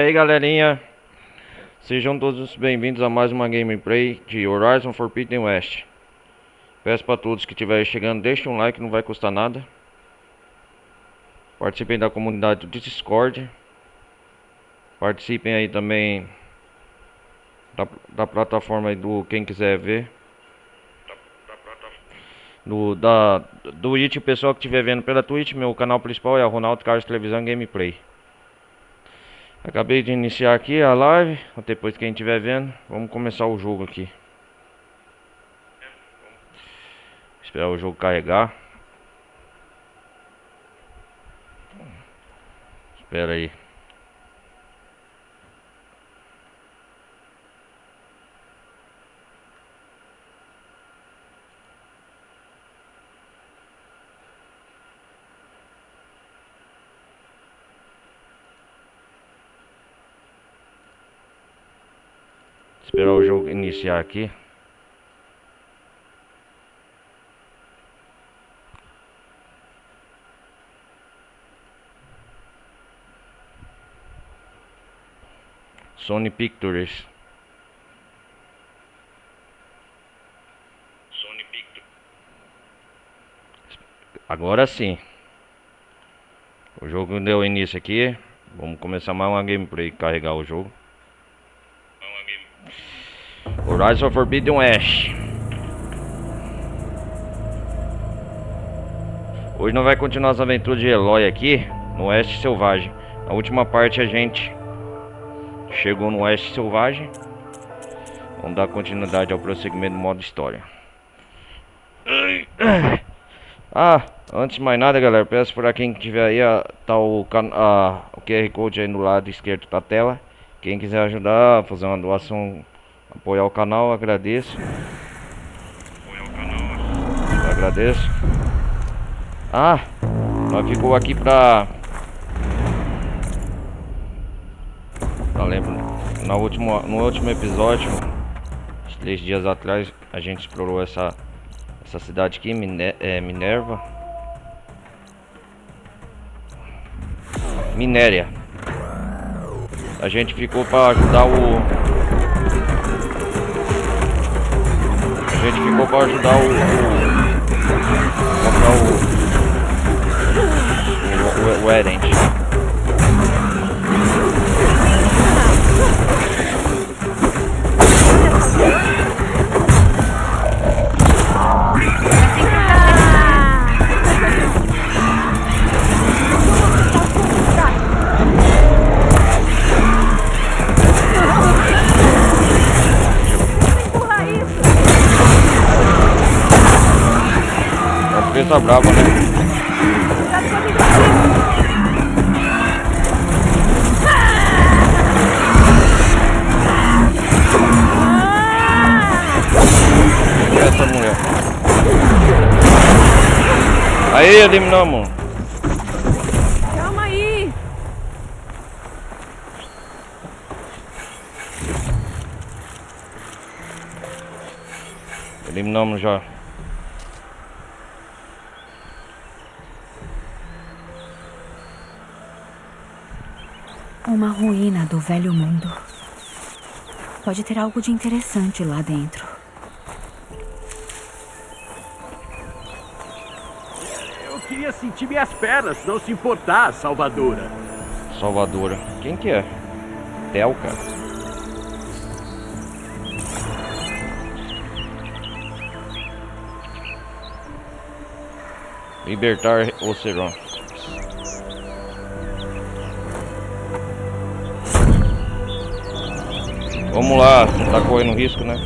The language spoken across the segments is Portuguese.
E aí galerinha, sejam todos bem-vindos a mais uma gameplay de Horizon Forbidden West. Peço para todos que estiverem chegando, deixem um like, não vai custar nada. Participem da comunidade do Discord. Participem aí também da plataforma aí do quem quiser ver. Do Twitch, o pessoal que estiver vendo pela Twitch, meu canal principal é a Ronaldo Carlos Televisão Gameplay. Acabei de iniciar aqui a live, depois quem estiver vendo, vamos começar o jogo aqui. Esperar o jogo carregar. Espera aí. Esperar o jogo iniciar aqui. Sony Pictures. Agora sim. O jogo deu início aqui. Vamos começar mais uma gameplay, carregar o jogo. Horizon Forbidden West. Hoje não vai continuar as aventuras de Eloy aqui no Oeste Selvagem. Na última parte a gente chegou no Oeste Selvagem. Vamos dar continuidade ao prosseguimento do modo história. Antes de mais nada, galera, peço para quem tiver aí, tá o QR Code aí no lado esquerdo da tela. Quem quiser ajudar, fazer uma doação, apoiar o canal, agradeço. Agradeço. Nós ficou aqui pra lembro, no último episódio, 3 dias atrás, a gente explorou essa cidade aqui, Minéria. A gente ficou para ajudar comprar o Erend. Tá brava, né? Essa mulher. Aí, eliminamos. Calma aí. Eliminamos já. Uma ruína do velho mundo. Pode ter algo de interessante lá dentro. Eu queria sentir minhas pernas, se não se importar, Salvadora. Salvadora. Quem que é? Telka. Libertar Oceron. Vamos lá, não tá correndo risco, né?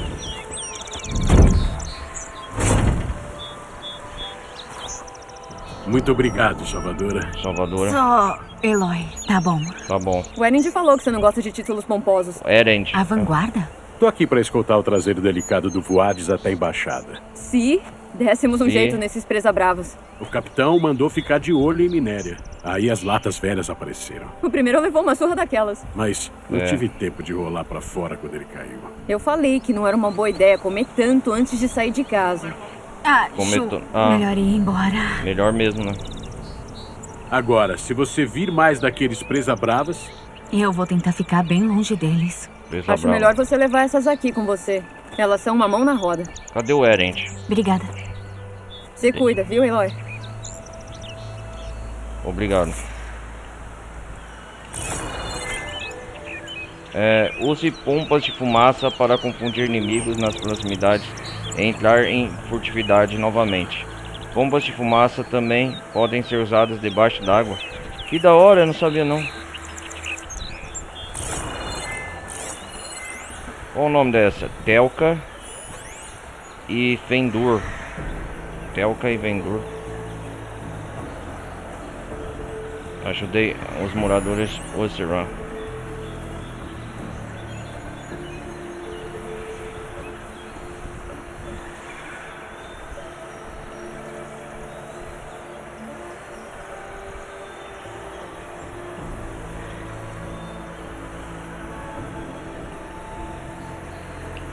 Muito obrigado, Salvadora. Só Eloy, tá bom. Tá bom. O Erend falou que você não gosta de títulos pomposos. Erend. A vanguarda? Tô aqui pra escoltar o traseiro delicado do Voades até a embaixada. Se dessemos um Se. jeito nesses presa-bravos. O capitão mandou ficar de olho em Minéria. Aí as latas velhas apareceram. O primeiro levou uma surra daquelas. Mas não tive tempo de rolar pra fora quando ele caiu. Eu falei que não era uma boa ideia comer tanto antes de sair de casa. Melhor ir embora. Melhor mesmo, né? Agora, se você vir mais daqueles presa-bravas, Eu vou tentar ficar bem longe deles. Presa Acho brava. melhor você levar essas aqui com você. Elas são uma mão na roda. Cadê o Erend? Obrigada. Se cuida, viu, Eloy? Obrigado. Use pompas de fumaça para confundir inimigos nas proximidades e entrar em furtividade novamente. Bombas de fumaça também podem ser usadas debaixo d'água. Que da hora, eu não sabia não. Qual o nome dessa? Telka e Vendur. Telka e Vendur. Ajudei os moradores Oseram.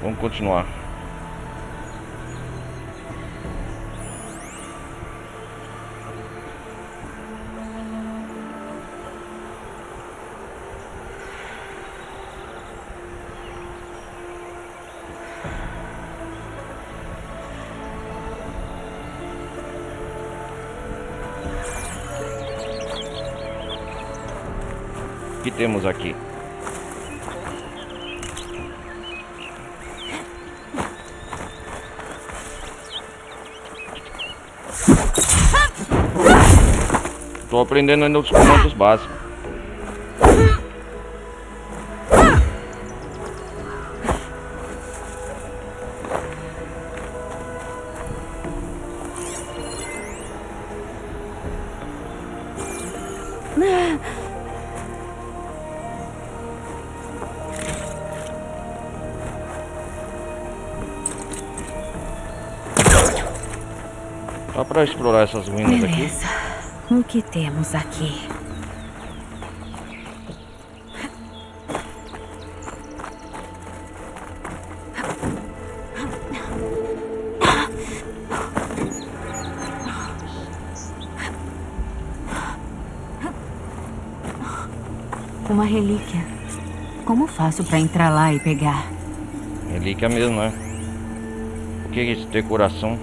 Vamos continuar. O que temos aqui? Tô aprendendo ainda os comandos básicos. Dá pra explorar essas ruínas aqui? Beleza. O que temos aqui? Uma relíquia. Como faço pra entrar lá e pegar? Relíquia mesmo, né? O que é isso? Decoração.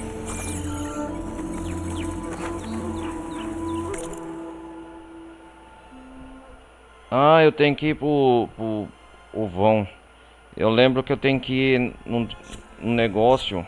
Ah, eu tenho que ir pro vão. Eu lembro que eu tenho que ir num negócio.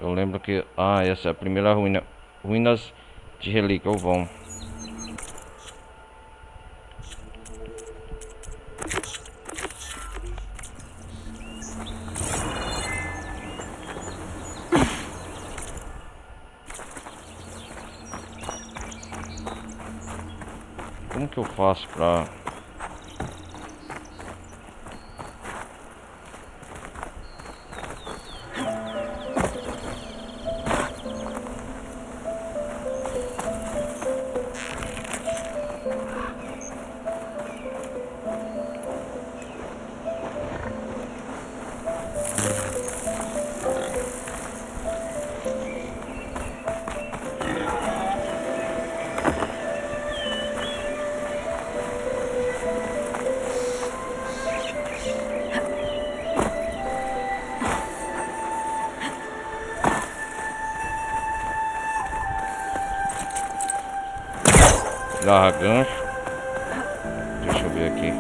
Eu lembro que... Ah, essa é a primeira ruína. Ruínas de relíquia, o vão. Como que eu faço pra... Garra gancho. Deixa eu ver aqui.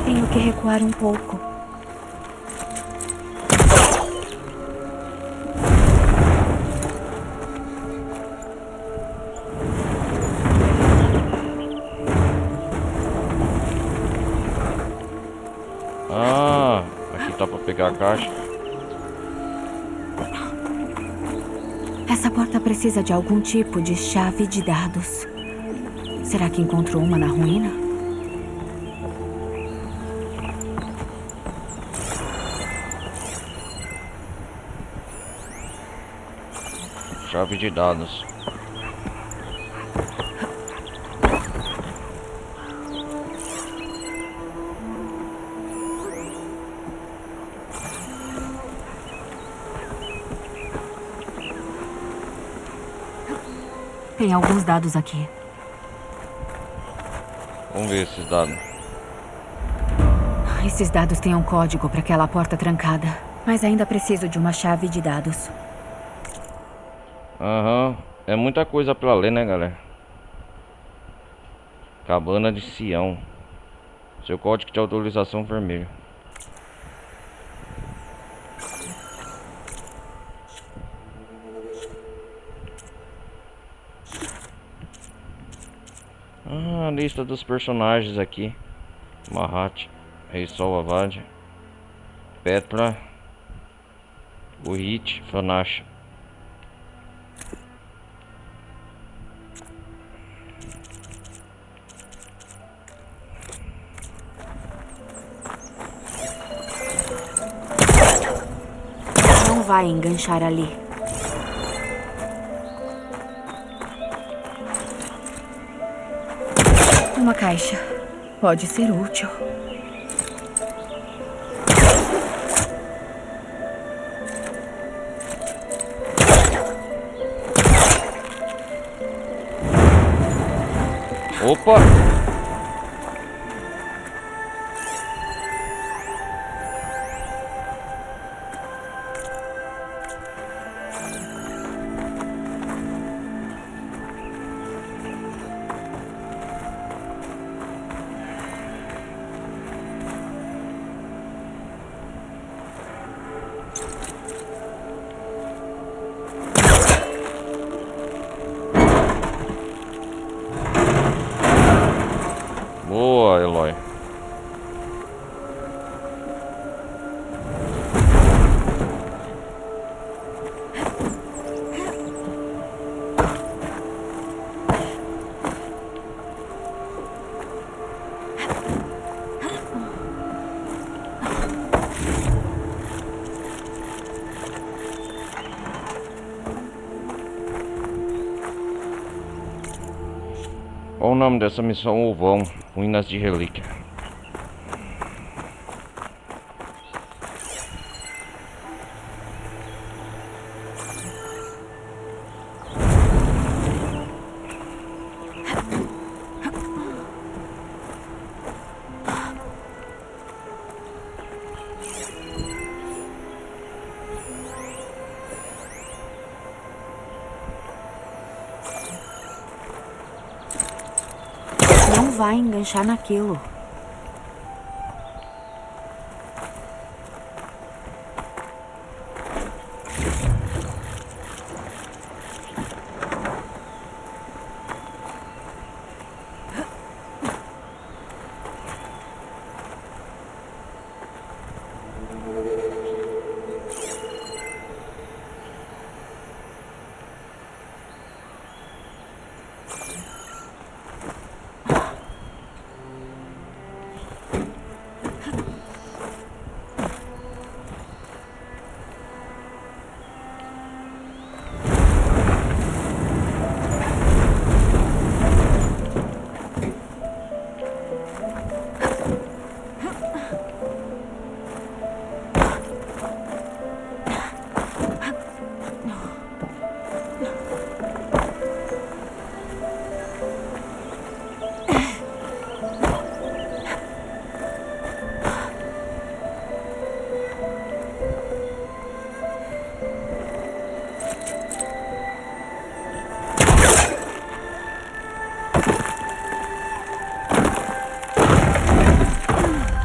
Tenho que recuar um pouco. Ah, aqui tá pra pegar a caixa. Essa porta precisa de algum tipo de chave de dados. Será que encontrou uma na ruína? Chave de dados. Tem alguns dados aqui. Vamos ver esses dados. Esses dados têm um código para aquela porta trancada. Mas ainda preciso de uma chave de dados. Aham. É muita coisa pra ler, né, galera? Cabana de Sião. Seu código de autorização vermelho. Ah, a lista dos personagens aqui. Mahat, Rei Sol Avad, Petra, Burrit, Fanash. Não vai enganchar ali. Uma caixa. Pode ser útil. Opa! Boa, Eloy. Qual o nome dessa missão ou vão? Ruínas de Relíquia. Não vai enganchar naquilo.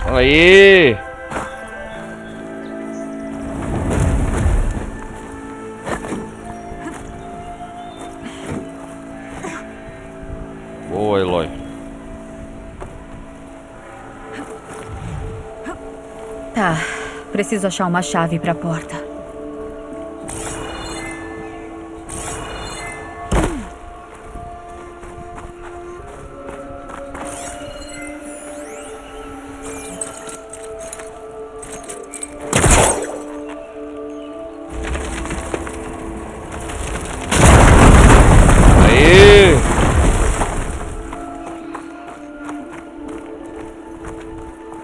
Aí! Boa, Eloy. Tá, preciso achar uma chave para a porta.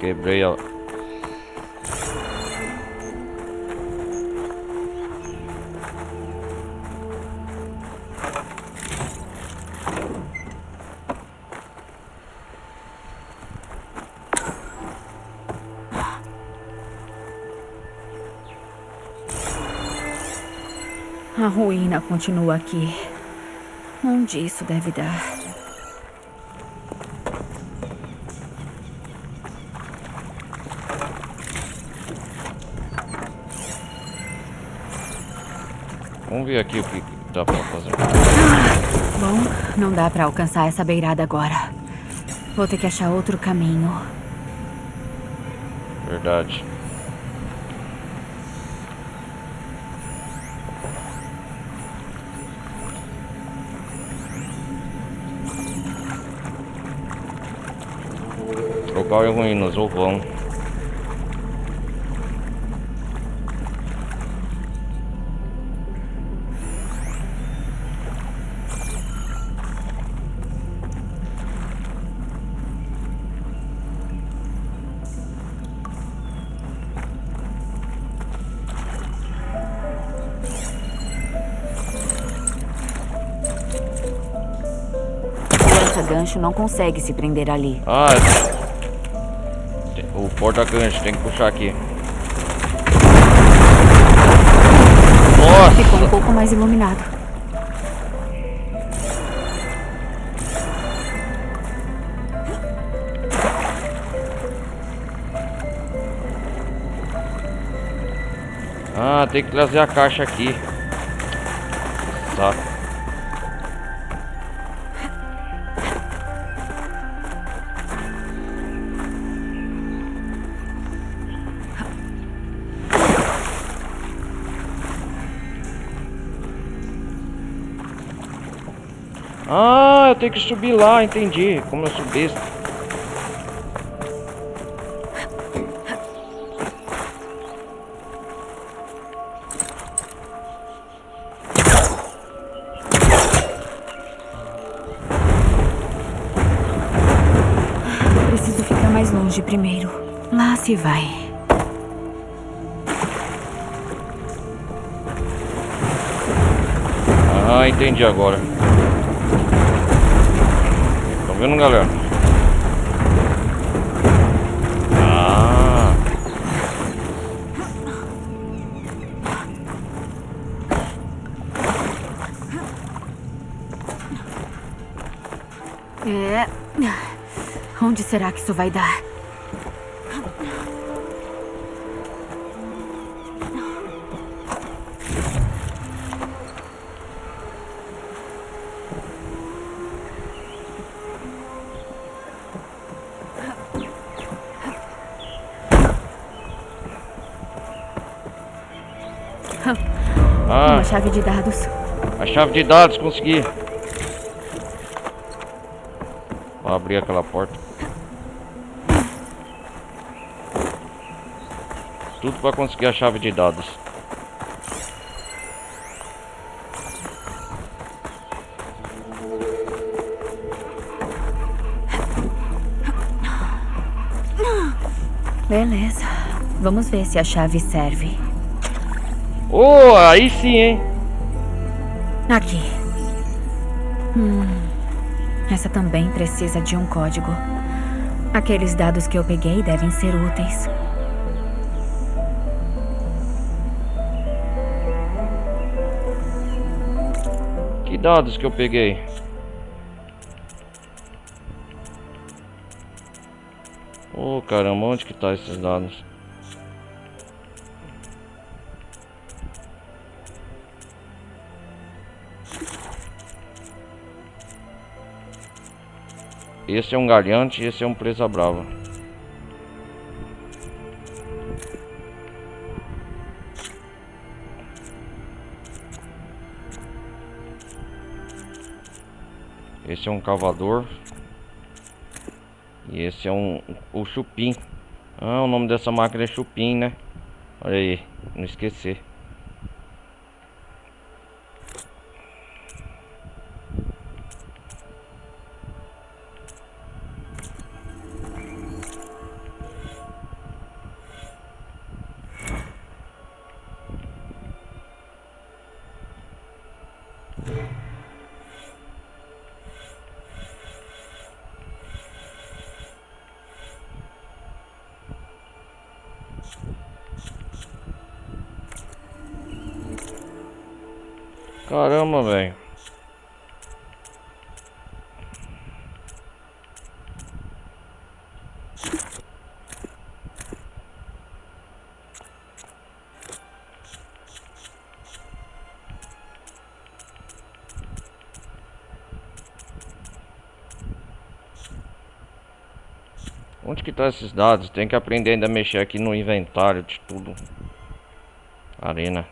Quebrei ela. A ruína continua aqui. Onde isso deve dar? Vamos ver aqui o que dá pra fazer. Bom, não dá pra alcançar essa beirada agora. Vou ter que achar outro caminho. Verdade. Local é ruínas ou vão. O lança-gancho não consegue se prender ali. Ah, o porta-gancho, tem que puxar aqui. Ficou um Nossa! pouco mais iluminado. Ah, tem que trazer a caixa aqui. Saco. Ah, eu tenho que subir lá, entendi. Como eu subi. Preciso ficar mais longe primeiro. Lá se vai. Ah, entendi agora. Tá vendo, galera? Ah. É. Onde será que isso vai dar? Ah, Uma chave de dados. a chave de dados, consegui. Vou abrir aquela porta. Tudo para conseguir a chave de dados. Beleza. Vamos ver se a chave serve. Oh, aí sim, hein? Aqui. Essa também precisa de um código. Aqueles dados que eu peguei devem ser úteis. Que dados que eu peguei? Oh, caramba, onde que tá esses dados? Esse é um galhante e esse é um presa brava. Esse é um cavador. E esse é o chupim. Ah, o nome dessa máquina é chupim, né? Olha aí, não esquecer. Caramba, velho. Onde que tá esses dados? Tem que aprender ainda a mexer aqui no inventário de tudo. Arena.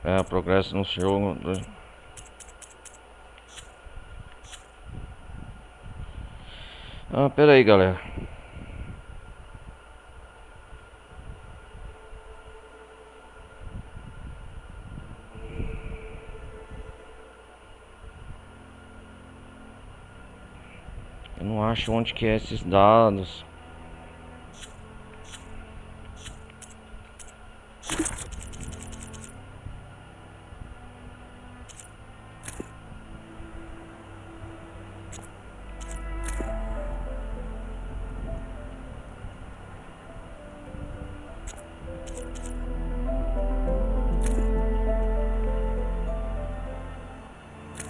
É, progresso no jogo. Ah, pera aí, galera. Eu não acho onde que é esses dados.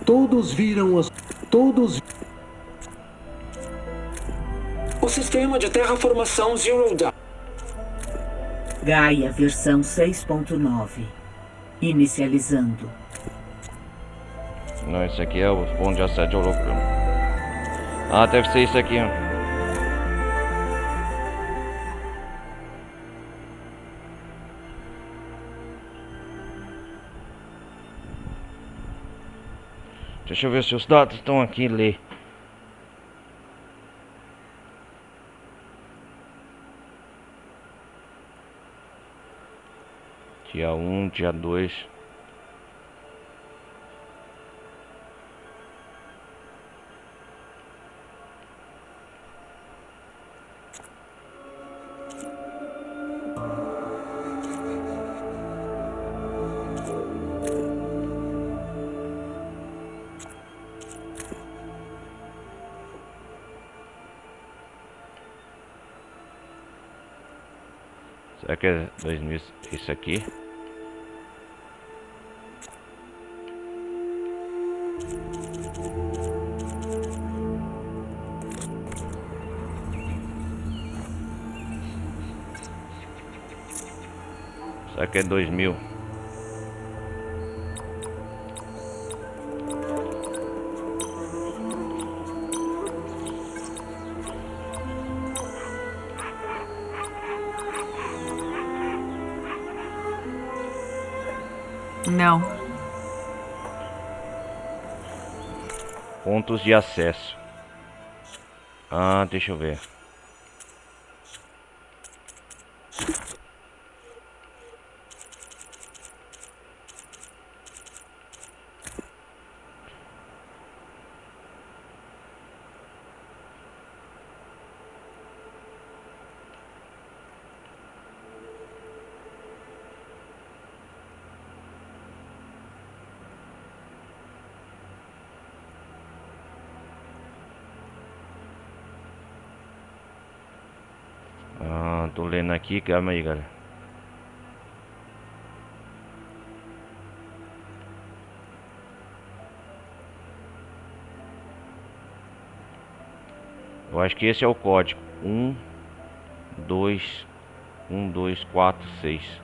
Todos viram as... Todos... O sistema de terraformação Zero Dawn. Gaia versão 6.9. Inicializando. Não, esse aqui é o ponto de assédio holograma. Ah, deve ser isso aqui, ó. Deixa eu ver se os dados estão aqui, ler. Dia 1, dia 2. Será que é 2000? Isso aqui? Será que é 2000? Não. Pontos de acesso. Ah, deixa eu ver. Ah, tô lendo aqui, calma aí, galera. Eu acho que esse é o código. 121246.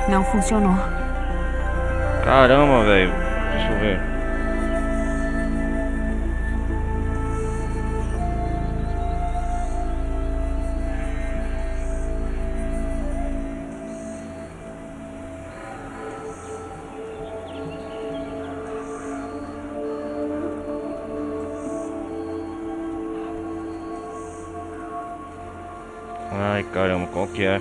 Não funcionou. Caramba, velho. Deixa eu ver. que é.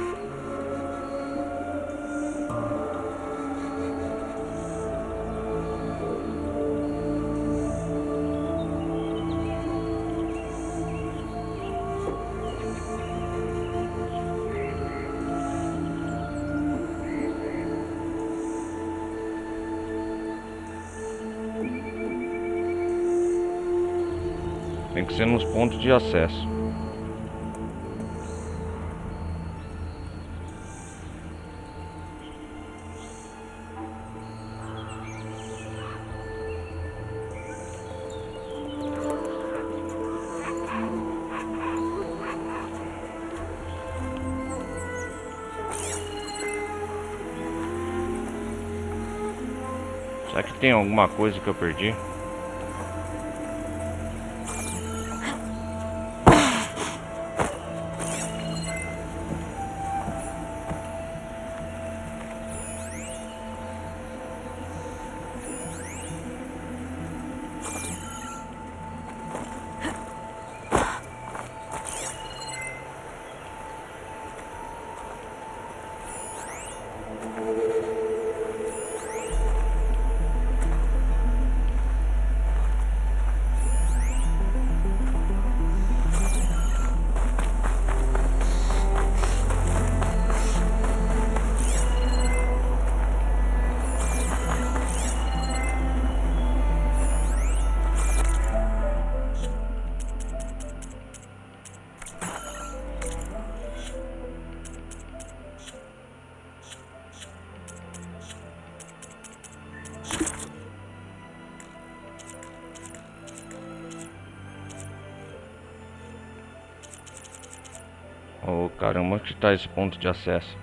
Tem que ser nos pontos de acesso. Será que tem alguma coisa que eu perdi? Oh, caramba, onde está esse ponto de acesso?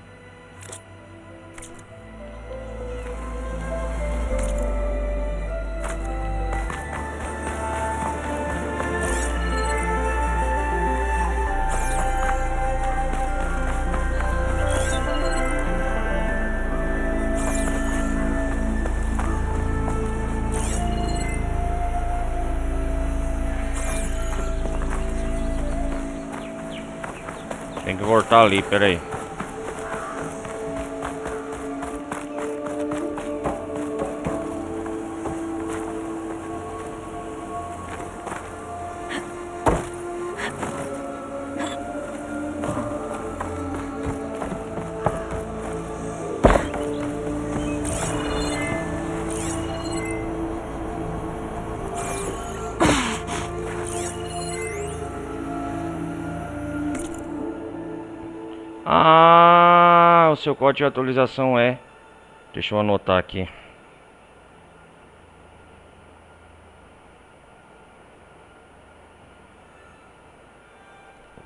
Tem que voltar ali, peraí. Ah, o seu código de atualização é... Deixa eu anotar aqui.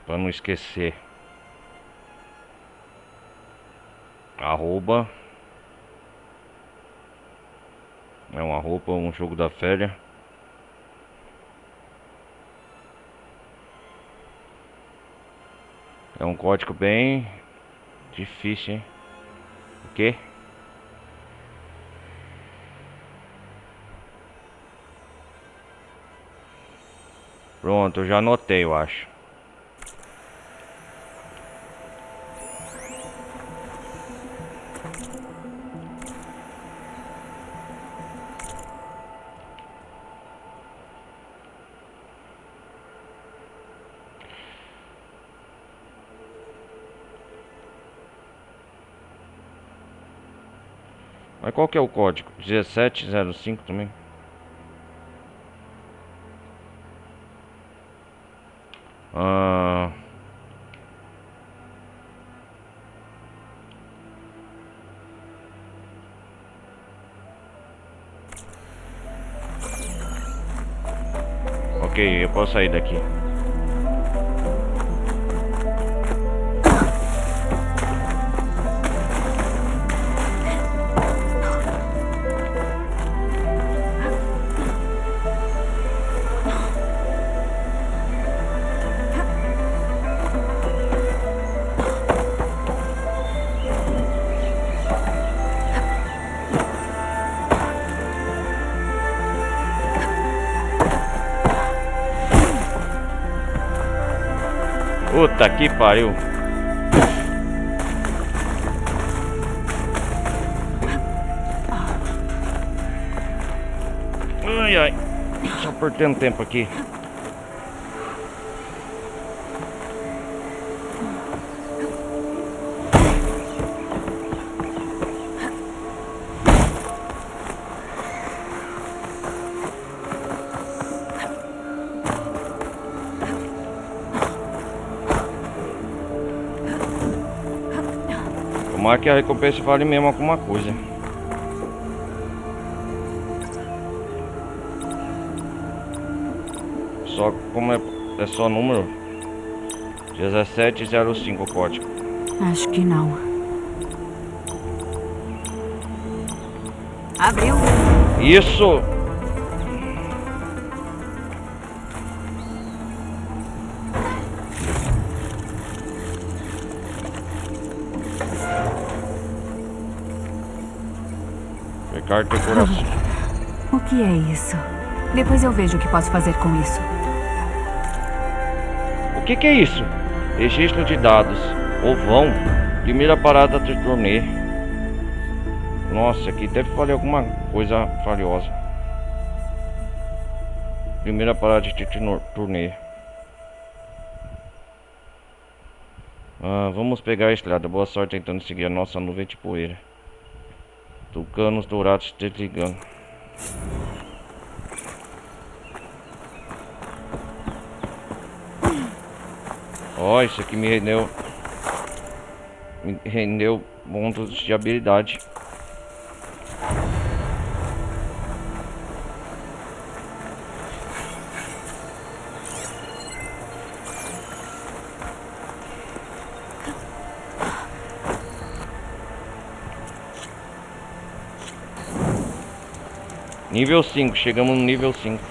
Para não esquecer. Arroba. É uma roupa, um jogo da férias. É um código bem difícil, hein? O quê? Pronto, eu já anotei, eu acho. Mas qual que é o código? 1705 também? Ok, eu posso sair daqui. Puta que pariu. perdendo tempo aqui. Tomara que a recompensa vale mesmo alguma coisa. Só como é só número 1705 o código. Acho que não. Abriu. Isso! Pegar decoração. O que é isso? Depois eu vejo o que posso fazer com isso. O que é isso? Registro de dados. Ou vão. Primeira parada de turnê. Nossa, aqui deve valer alguma coisa valiosa. Primeira parada de turnê. Vamos pegar a estrada. Boa sorte tentando seguir a nossa nuvem de poeira. Tucanos dourados desligando. Ó, isso aqui me rendeu pontos de habilidade. Nível 5, chegamos no nível 5.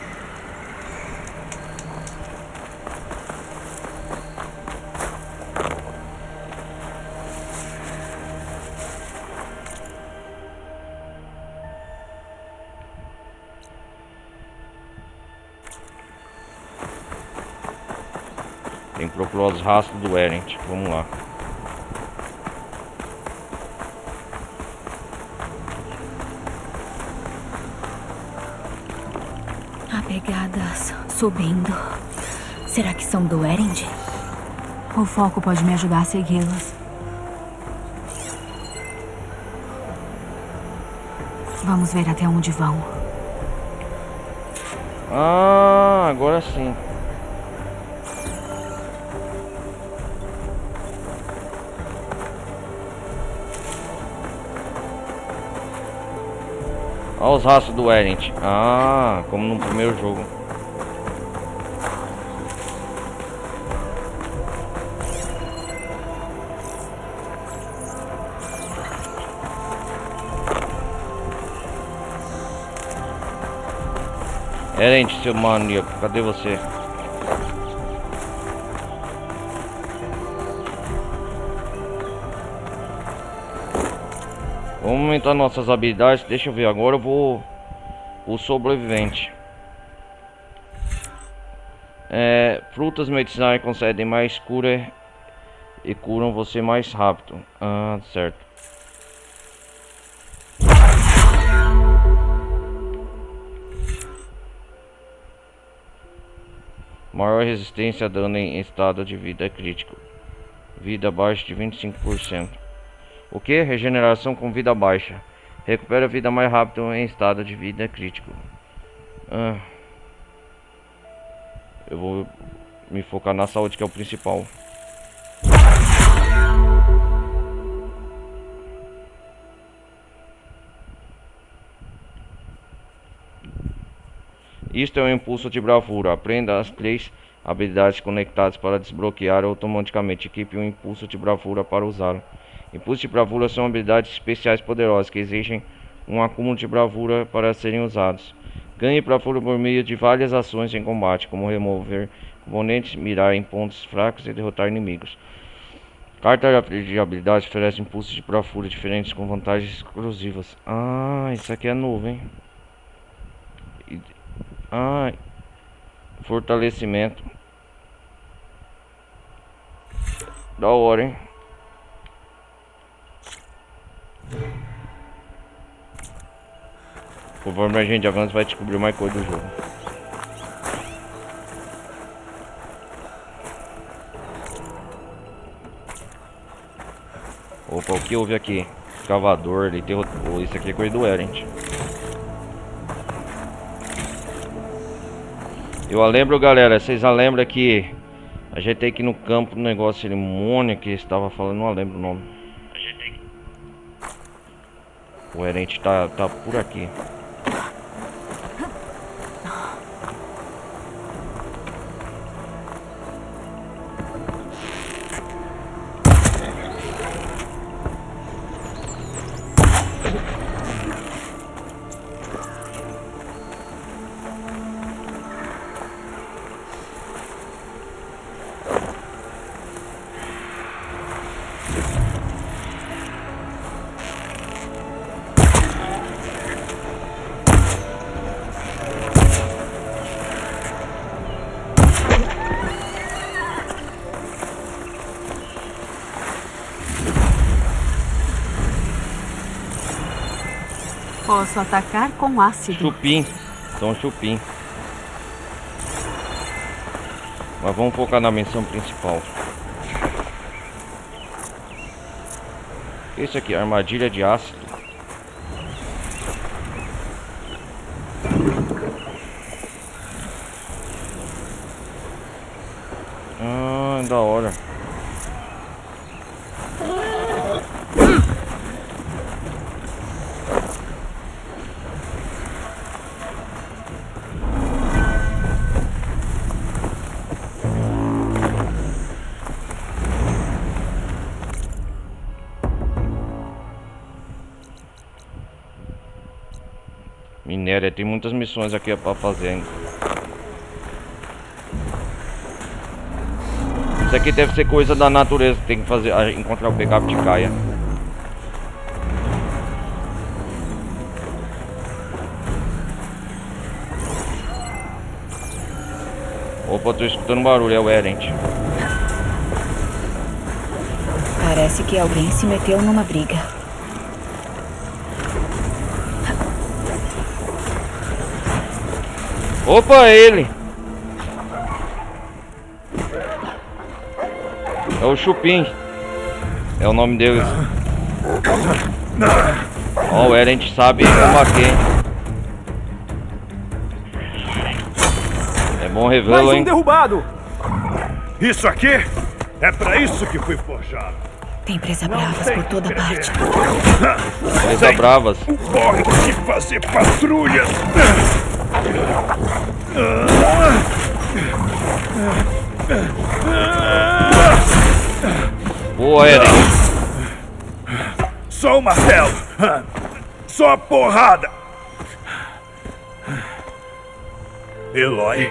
Tem que procurar os rastros do Erent. Vamos lá. Pegadas subindo. Será que são do Erend? O foco pode me ajudar a segui-las. Vamos ver até onde vão. Ah, agora sim. Olha os rastros do Erent. Ah, como no primeiro jogo. Erent, seu maníaco, cadê você? Vamos aumentar nossas habilidades. Deixa eu ver, agora eu vou o sobrevivente. Frutas medicinais concedem mais cura e curam você mais rápido. Ah, certo. Maior resistência a dano em estado de vida crítico. Vida abaixo de 25%. O que? Regeneração com vida baixa. Recupera a vida mais rápido em estado de vida crítico. Eu vou me focar na saúde, que é o principal. Isto é um impulso de bravura. Aprenda as 3 habilidades conectadas para desbloquear automaticamente. Equipe um impulso de bravura para usá-lo. Impulso de bravura são habilidades especiais poderosas que exigem um acúmulo de bravura para serem usados. Ganhe bravura por meio de várias ações em combate, como remover componentes, mirar em pontos fracos e derrotar inimigos. Carta de habilidades oferece impulsos de bravura diferentes com vantagens exclusivas. Ah, isso aqui é novo, hein? Fortalecimento. Da hora, hein? Conforme a gente avança, vai descobrir mais coisa do jogo. Opa, o que houve aqui? Escavador, ele derrotou. Isso aqui é coisa do Erend. Eu lembro, galera, vocês lembram que a gente tem que ir no campo do negócio cerimônia que estava falando, não lembro o nome. O Erend tá por aqui. Posso atacar com ácido. Chupim. Então chupim. Mas vamos focar na missão principal. Isso aqui, armadilha de ácido. Ah, da hora. Minéria, tem muitas missões aqui pra fazer ainda. Isso aqui deve ser coisa da natureza, tem que fazer, encontrar o backup de Gaia. Opa, tô escutando barulho, é o Erend. Parece que alguém se meteu numa briga. Opa, é ele! É o Chupim. É o nome deles. Ó, o Erend sabe combater. É bom revê-lo, hein? Derrubado! Isso aqui é pra isso que fui forjado. Tem presa bravas por toda parte. Presa bravas. Corre de fazer patrulhas! Boa, Erend. Só o martelo! Só a porrada! Eloy.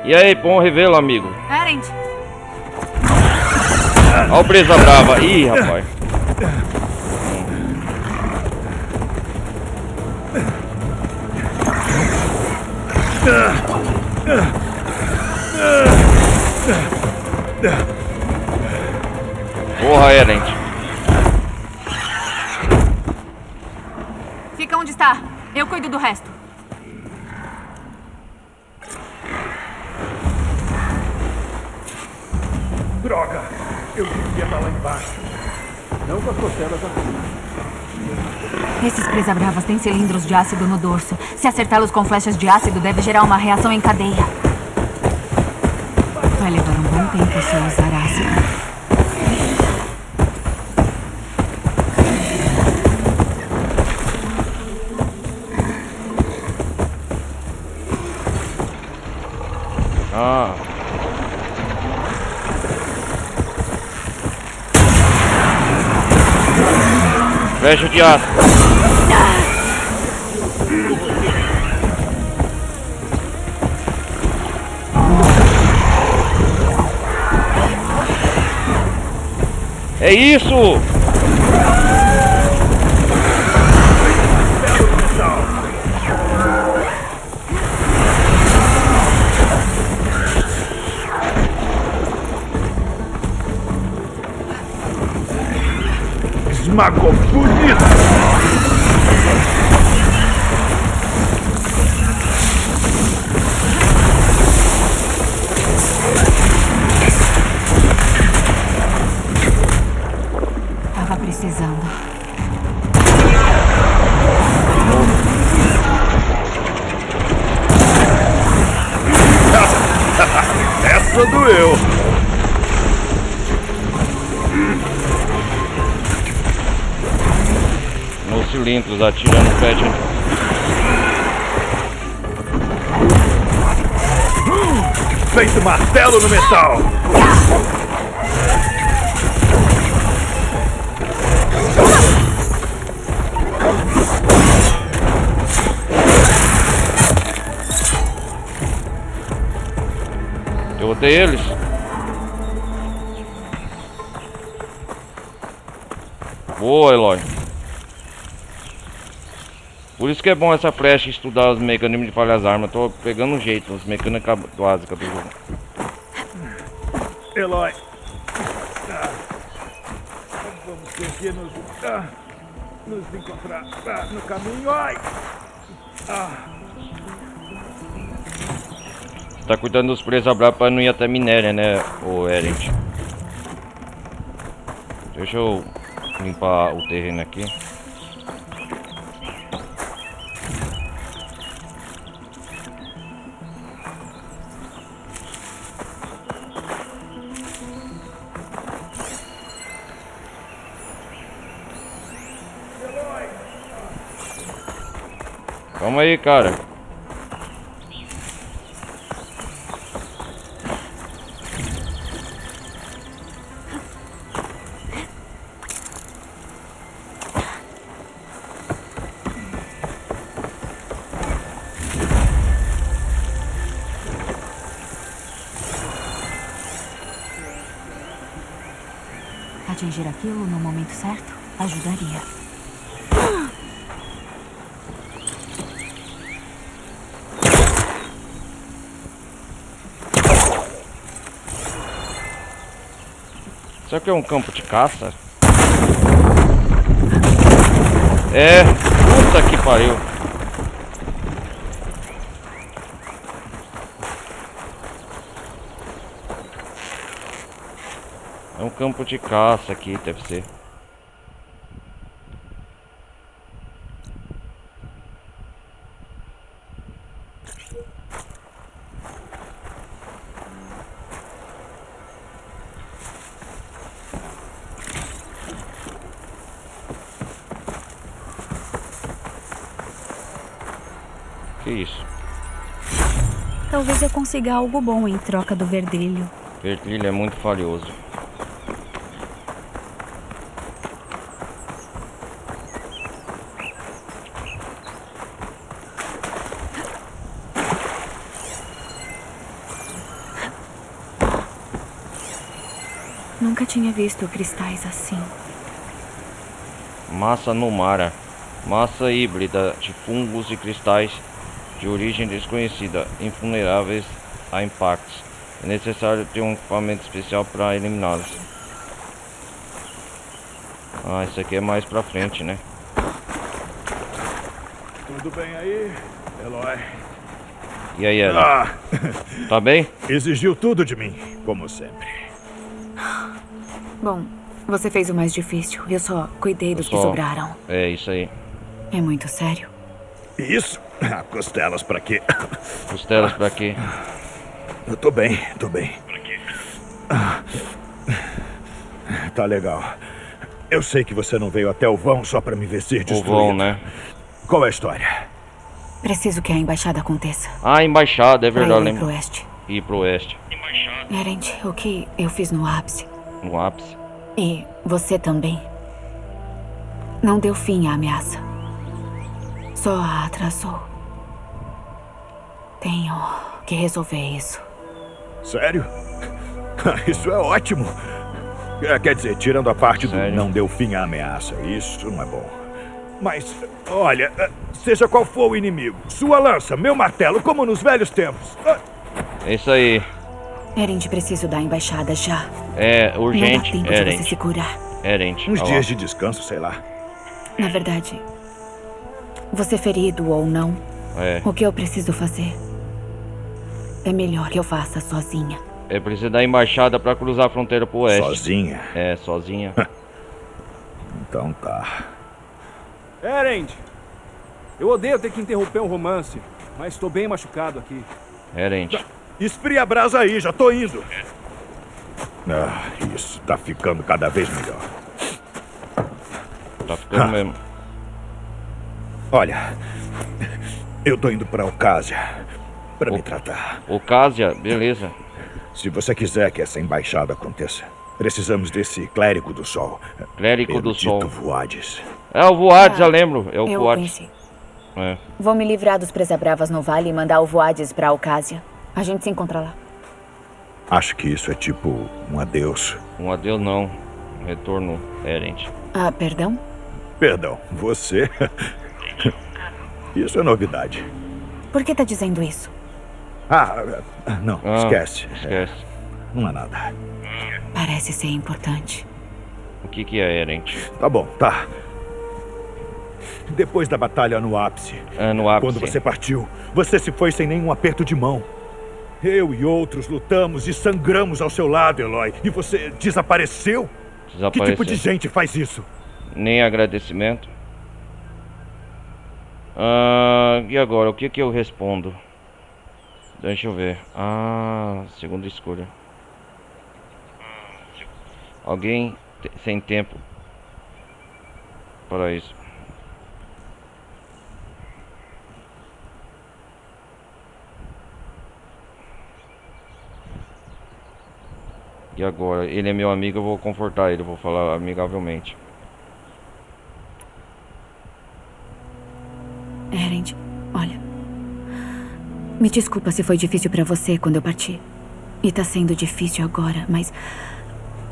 E aí, bom revê-lo, amigo. Erend! Ó o presa brava. Ih, rapaz. Porra, Erend. Fica onde está. Eu cuido do resto. Droga! Eu devia estar lá embaixo. Não com as costelas assim. Esses presa-bravas têm cilindros de ácido no dorso. Se acertá-los com flechas de ácido, deve gerar uma reação em cadeia. Vai levar um bom tempo se eu usar ácido. Ah. Flecha de ácido. É isso! Esmagou bonito! Tava precisando. Os cilindros atirando no pé de... Feito martelo no metal! Eu botei eles. Boa, Eloy. Por isso que é bom essa flecha estudar os mecanismos de falhar as armas. Tô pegando um jeito, as mecânicas básicas do jogo. Eloy. Vamos ter que nos encontrar no caminho. Ai! Você tá cuidando dos presos bravos pra não ir até minéria, né, ô Erend? Deixa eu limpar o terreno aqui. Calma aí, cara. Atingir aquilo no momento certo ajudaria. Será que é um campo de caça? É, puta que pariu. É um campo de caça aqui, deve ser. Que isso? Talvez eu consiga algo bom em troca do verdilho. Verdilho é muito falhoso. Nunca tinha visto cristais assim. Massa numara. Massa híbrida de fungos e cristais de origem desconhecida, invulneráveis a impactos. É necessário ter um equipamento especial para eliminá-los. Ah, isso aqui é mais pra frente, né? Tudo bem aí, Eloy? E aí, Ela? Tá bem? Exigiu tudo de mim, como sempre. Bom, você fez o mais difícil. Eu só cuidei dos que sobraram. É isso aí. É muito sério. Isso? Costelas pra quê? Costelas pra quê? Eu tô bem, tô bem. Tá legal. Eu sei que você não veio até o vão só pra me ver ser O destruído. vão, né? Qual é a história? Preciso que a embaixada aconteça. Ah, embaixada, é Pra verdade. eu ir Lembra? pro oeste. Ir pro oeste. Erend, o que eu fiz no ápice. No ápice. E você também. Não deu fim à ameaça. Só a atrasou. Tenho que resolver isso. Sério? Isso é ótimo. Quer dizer, tirando a parte do Sério? não deu fim à ameaça, isso não é bom. Mas, olha, seja qual for o inimigo, sua lança, meu martelo, como nos velhos tempos. É isso aí. Erend, preciso da embaixada já. É Não dá urgente. tempo de você Erend. se curar. Erend. Uns Olha dias lá. de descanso, sei lá. Na verdade, você ferido ou não, É. o que eu preciso fazer é melhor que eu faça sozinha. É preciso da embaixada pra cruzar a fronteira pro oeste. Sozinha? É, sozinha. Então tá. Erend, eu odeio ter que interromper um romance, mas estou bem machucado aqui. Erend. Esfria a brasa aí, já tô indo. Isso tá ficando cada vez melhor. Tá ficando mesmo. Olha, eu tô indo pra Ocásia pra me tratar. Ocásia, beleza. Se você quiser que essa embaixada aconteça, precisamos desse clérigo do sol. Clérigo do sol. Voades. É o Voades, eu lembro. É o Eu Voades. conheci. É. Vou me livrar dos Presabravas no vale e mandar o Voades pra Alcásia. A gente se encontra lá. Acho que isso é tipo um adeus. Um adeus não. Um retorno, Erend. Ah, perdão? Perdão, você? Isso é novidade. Por que tá dizendo isso? Não, Ah, esquece. Esquece. Não é nada. Parece ser importante. O que é Erend? Tá bom, tá. Depois da batalha no ápice, É, no ápice. quando você partiu, você se foi sem nenhum aperto de mão. Eu e outros lutamos e sangramos ao seu lado, Eloy. E você desapareceu? Que tipo de gente faz isso? Nem agradecimento. E agora, o que eu respondo? Deixa eu ver. Segunda escolha. Alguém sem tempo para isso. E agora? Ele é meu amigo, eu vou confortar ele, vou falar amigavelmente. Erend, olha. Me desculpa se foi difícil pra você quando eu parti. E tá sendo difícil agora, mas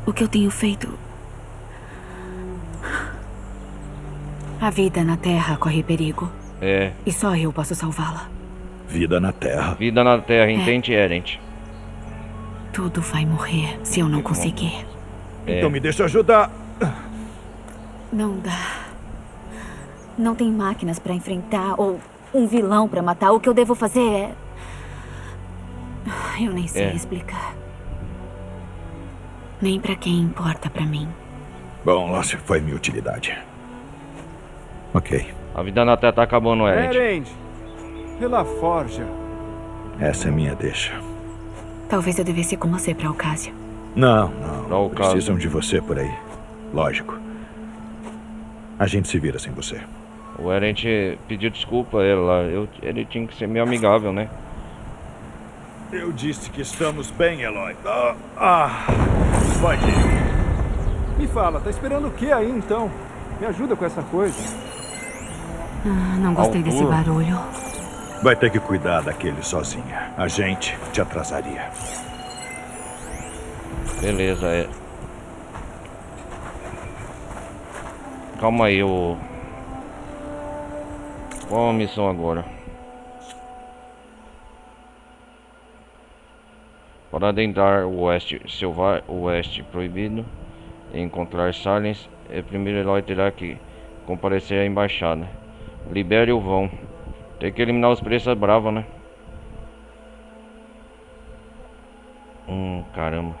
o que eu tenho feito... A vida na Terra corre perigo. É. E só eu posso salvá-la. Vida na Terra. Vida na Terra, entende, Erend? Tudo vai morrer se eu não conseguir. Então me deixa ajudar. Não dá. Não tem máquinas pra enfrentar ou um vilão pra matar. O que eu devo fazer é... Eu nem sei explicar. Nem pra quem importa pra mim. Bom, lá se foi minha utilidade. Ok. A vida na Terra tá acabando, Erend. Erend, pela forja. Essa é minha deixa. Talvez eu devesse ir com você pra Alcásia. Não. Pra Ocásia. Precisam de você por aí. Lógico. A gente se vira sem você. O Erend pediu desculpa a ele lá. Ele tinha que ser meio amigável, né? Eu disse que estamos bem, Eloy. Pode ir. Me fala, tá esperando o que aí então? Me ajuda com essa coisa. Não gostei desse Altura. barulho. Vai ter que cuidar daquele sozinha. A gente te atrasaria. Beleza, Calma aí, Qual a missão agora? Para adentrar o oeste proibido e encontrar Silence, primeiro Eloy terá que comparecer à embaixada. Libere o vão. Tem que eliminar os preços bravos, né? Caramba.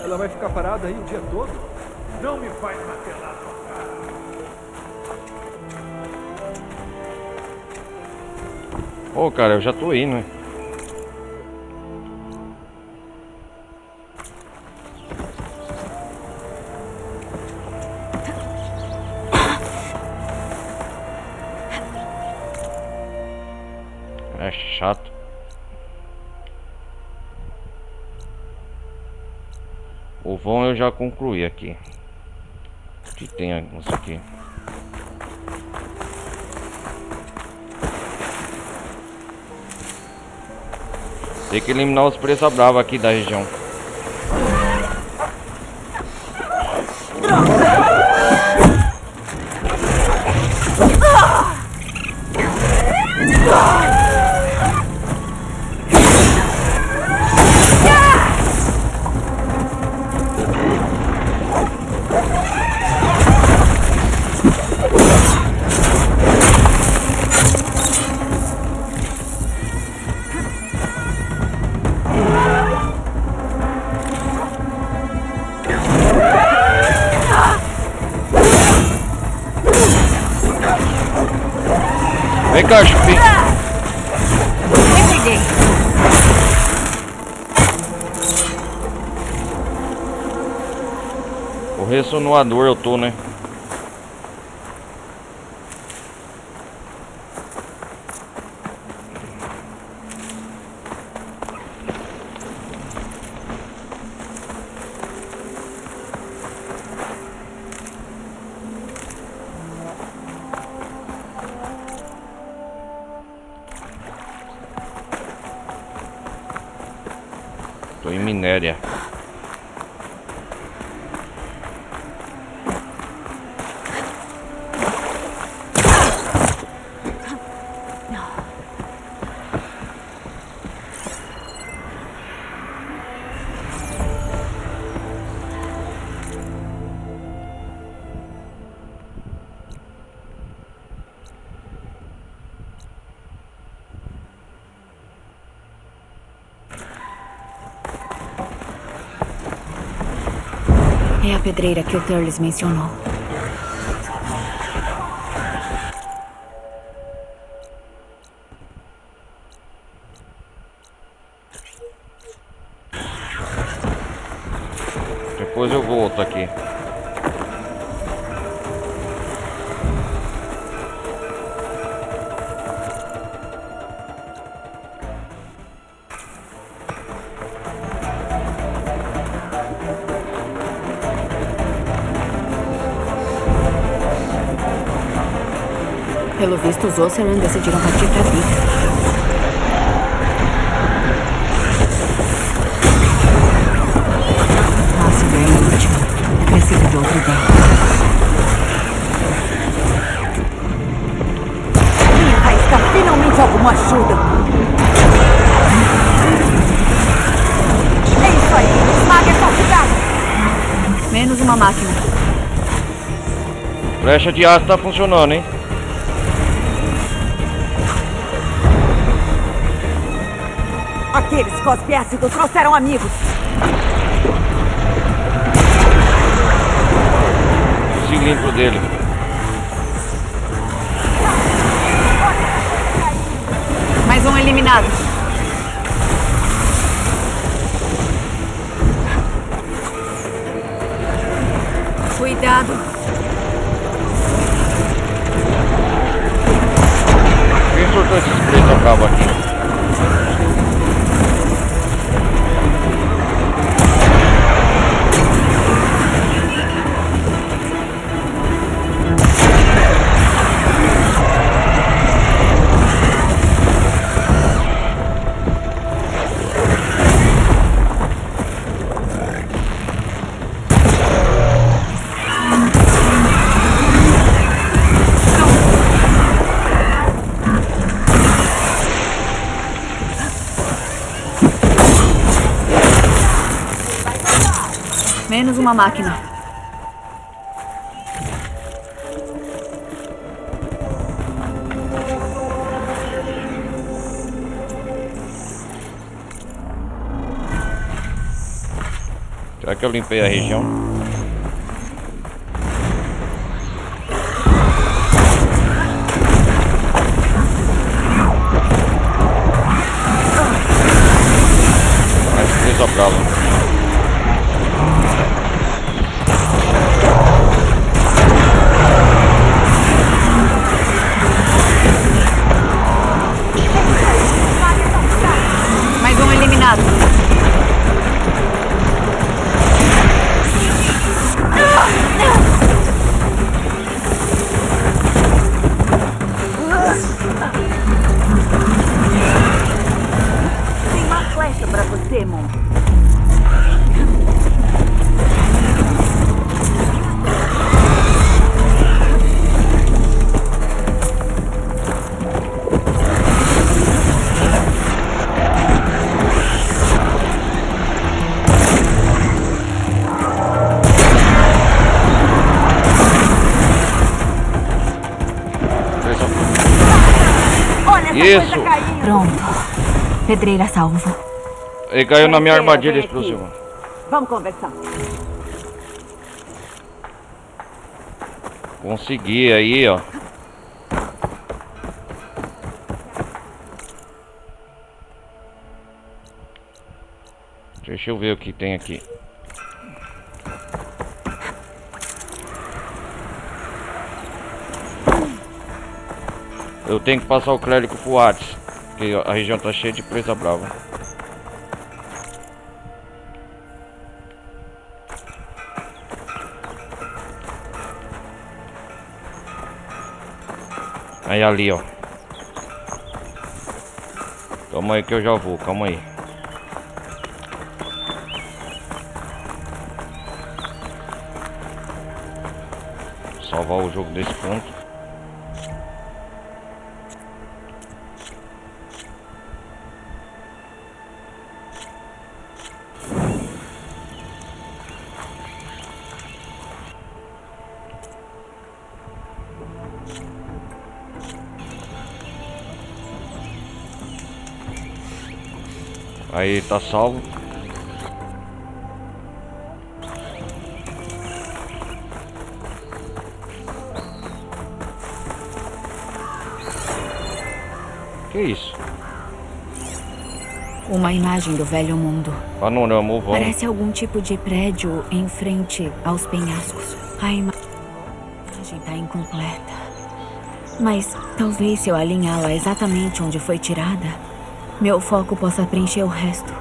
Ela vai ficar parada aí o dia todo? Não me faz martelar. Ô, cara, eu já tô indo, né? É chato. O vão eu já concluí aqui. O que tem isso aqui? Tem que eliminar os presa brava aqui da região. Vem cá, Chupim. Peguei. O ressonoador eu tô, né? Tô em minéria. É a pedreira que o Turles mencionou. Depois eu volto aqui. Pelo visto, os Oseram decidiram partir pra vida. Ácido é inútil. Preciso de outra ideia. Minha faísca finalmente alguma ajuda. É isso aí. Esmaga essa cidade. Menos uma máquina. Flecha de aço tá funcionando, hein? Aqueles cospe ácido trouxeram amigos. Cilindro dele. Mais um eliminado. Cuidado. Quem soltou esse spray a cabo aqui? Menos uma máquina. Será que eu limpei a região? Acho que sobrava. Mais um eliminado. Tem uma flecha pra você, Mon. Isso! Pronto. Pedreira salva. Ele caiu na minha armadilha explosiva. Vamos conversar. Consegui aí, ó. Deixa eu ver o que tem aqui. Eu tenho que passar o clérigo pro Whats, porque a região tá cheia de presa brava. Aí ali, ó. Calma aí que eu já vou, calma aí. Salvar o jogo desse ponto. Aí tá salvo. Que isso? Uma imagem do velho mundo. Panorama, vamos. Parece algum tipo de prédio em frente aos penhascos. A imagem tá incompleta. Mas talvez se eu alinhá-la exatamente onde foi tirada, meu foco possa preencher o resto.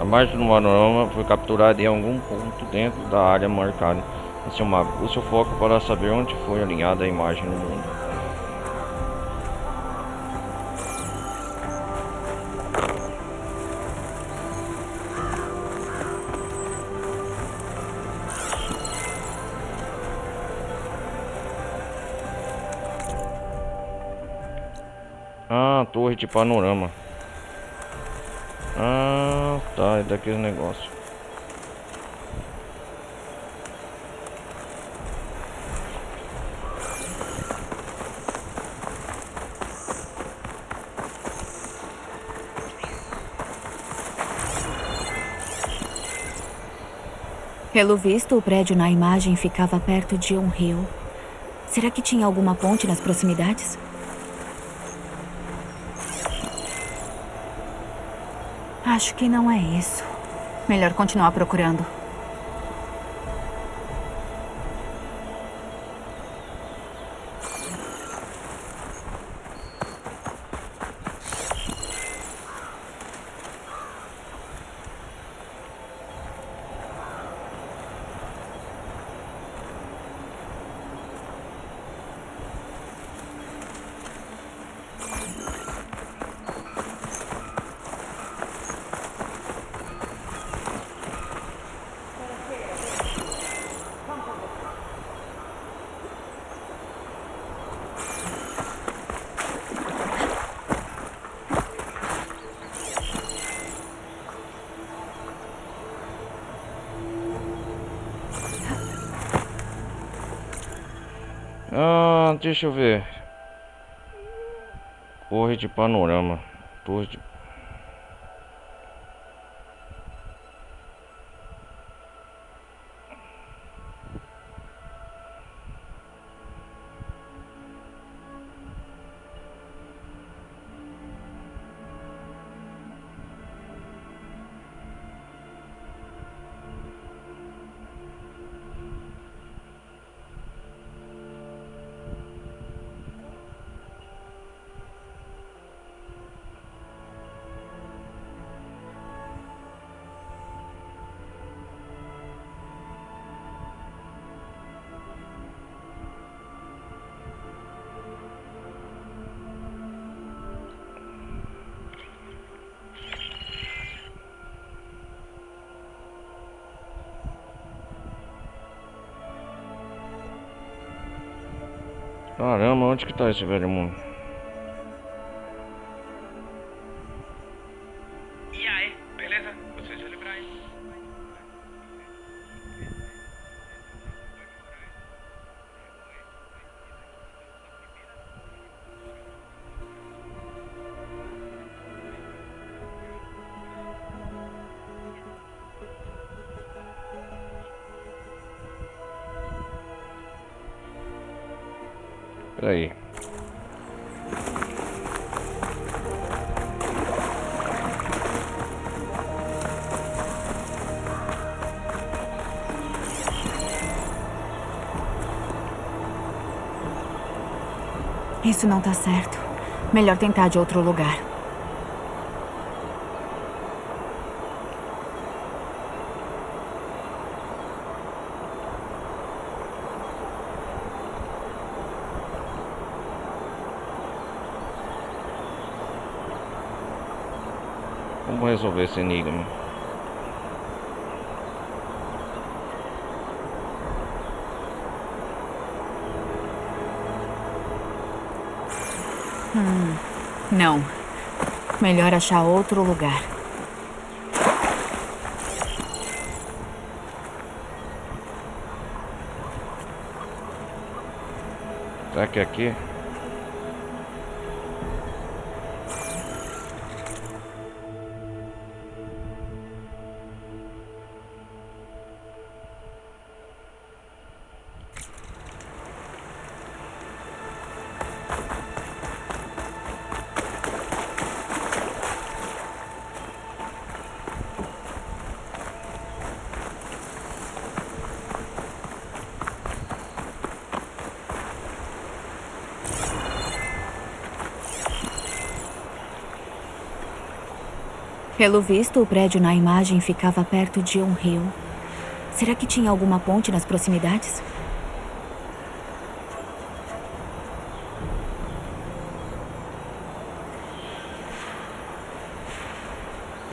A margem do panorama foi capturada em algum ponto dentro da área marcada em seu mapa. Use o foco para saber onde foi alinhada a imagem no mundo. Ah, torre de panorama. Ah, tá, é daquele negócio. Pelo visto, o prédio na imagem ficava perto de um rio. Será que tinha alguma ponte nas proximidades? Acho que não é isso. Melhor continuar procurando. Ah, deixa eu ver. Torre de panorama. Torre de... Caramba, onde que tá esse velho mundo? E aí, beleza? Vocês vão lembrar aí. Peraí. Isso não tá certo. Melhor tentar de outro lugar. Vamos resolver esse enigma. Não. Melhor achar outro lugar. Será que é aqui? Pelo visto, o prédio na imagem ficava perto de um rio. Será que tinha alguma ponte nas proximidades?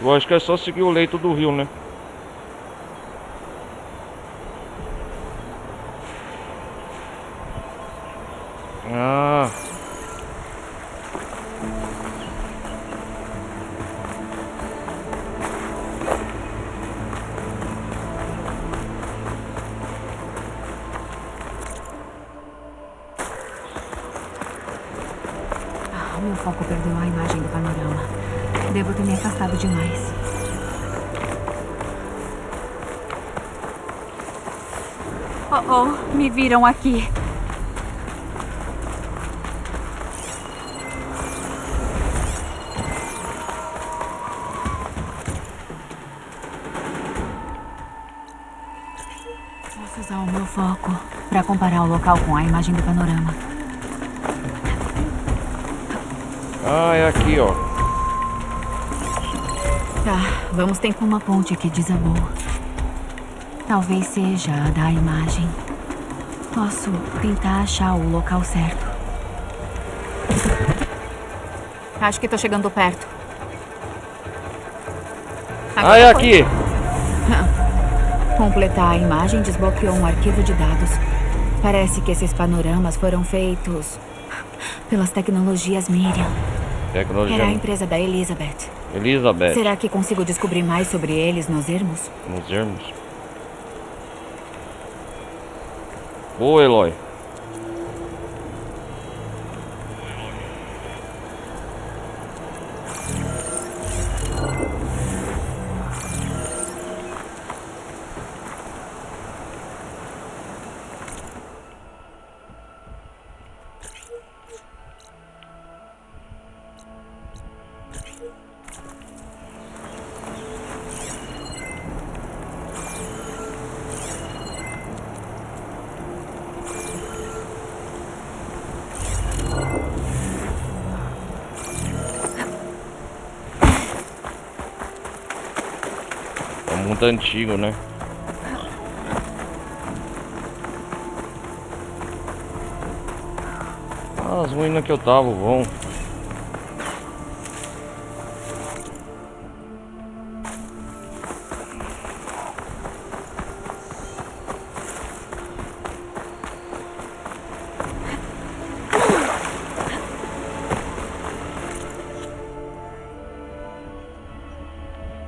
Eu acho que é só seguir o leito do rio, né? Ah. Meu foco perdeu a imagem do panorama. Devo ter me afastado demais. Oh, me viram aqui. Posso usar o meu foco para comparar o local com a imagem do panorama. Ah, é aqui, ó. Tá, vamos tentar uma ponte que desabou. Talvez seja a da imagem. Posso tentar achar o local certo. Acho que tô chegando perto. Ah, é aqui! Completar a imagem desbloqueou um arquivo de dados. Parece que esses panoramas foram feitos pelas tecnologias Miriam. Tecnologia. Era a empresa da Elizabeth. Elizabeth. Será que consigo descobrir mais sobre eles nos ermos? Nos ermos? Ô, Eloy. Muito antigo, né? Ah, as ruínas que eu tava vão.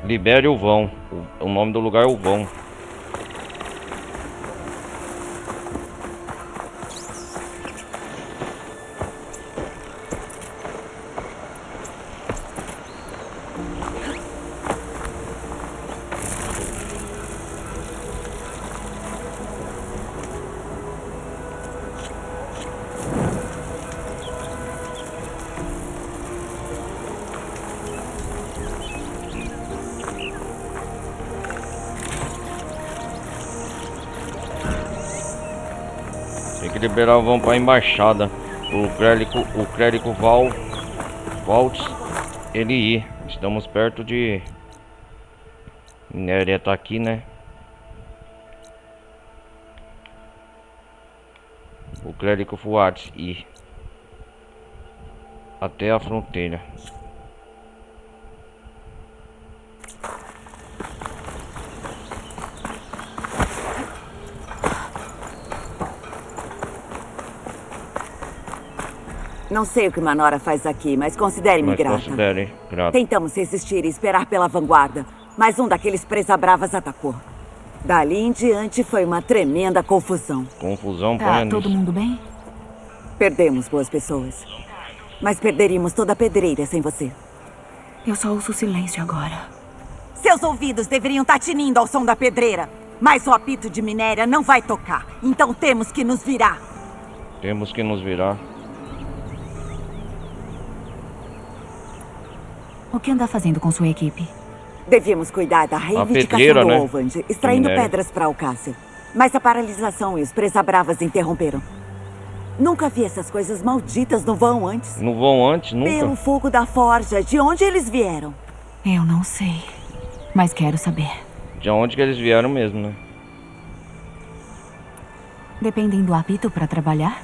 Libere o vão. O nome do lugar é o vão. Tem que liberar o vão pra embaixada. o clérigo Valtz, ele ir. Estamos perto de... Minéria tá aqui, né? O clérigo Fuartes ir até a fronteira. Não sei o que Manora faz aqui, mas considere-me grata. Considere grata. Tentamos resistir e esperar pela vanguarda, mas um daqueles presa-bravas atacou. Dali em diante foi uma tremenda confusão. Confusão, Tá todo mundo bem? Perdemos boas pessoas. Mas perderíamos toda a pedreira sem você. Eu só ouço silêncio agora. Seus ouvidos deveriam estar tinindo ao som da pedreira. Mas o apito de minéria não vai tocar. Então temos que nos virar. Temos que nos virar. O que anda fazendo com sua equipe? Devíamos cuidar da reivindicação pedreira, do né? Olvand, extraindo Minério. pedras para Alcácia. Mas a paralisação e os presa-bravas interromperam. Nunca vi essas coisas malditas no vão antes. No vão antes, nunca? Pelo fogo da forja, de onde eles vieram? Eu não sei, mas quero saber. De onde que eles vieram mesmo, né? Dependem do apito para trabalhar?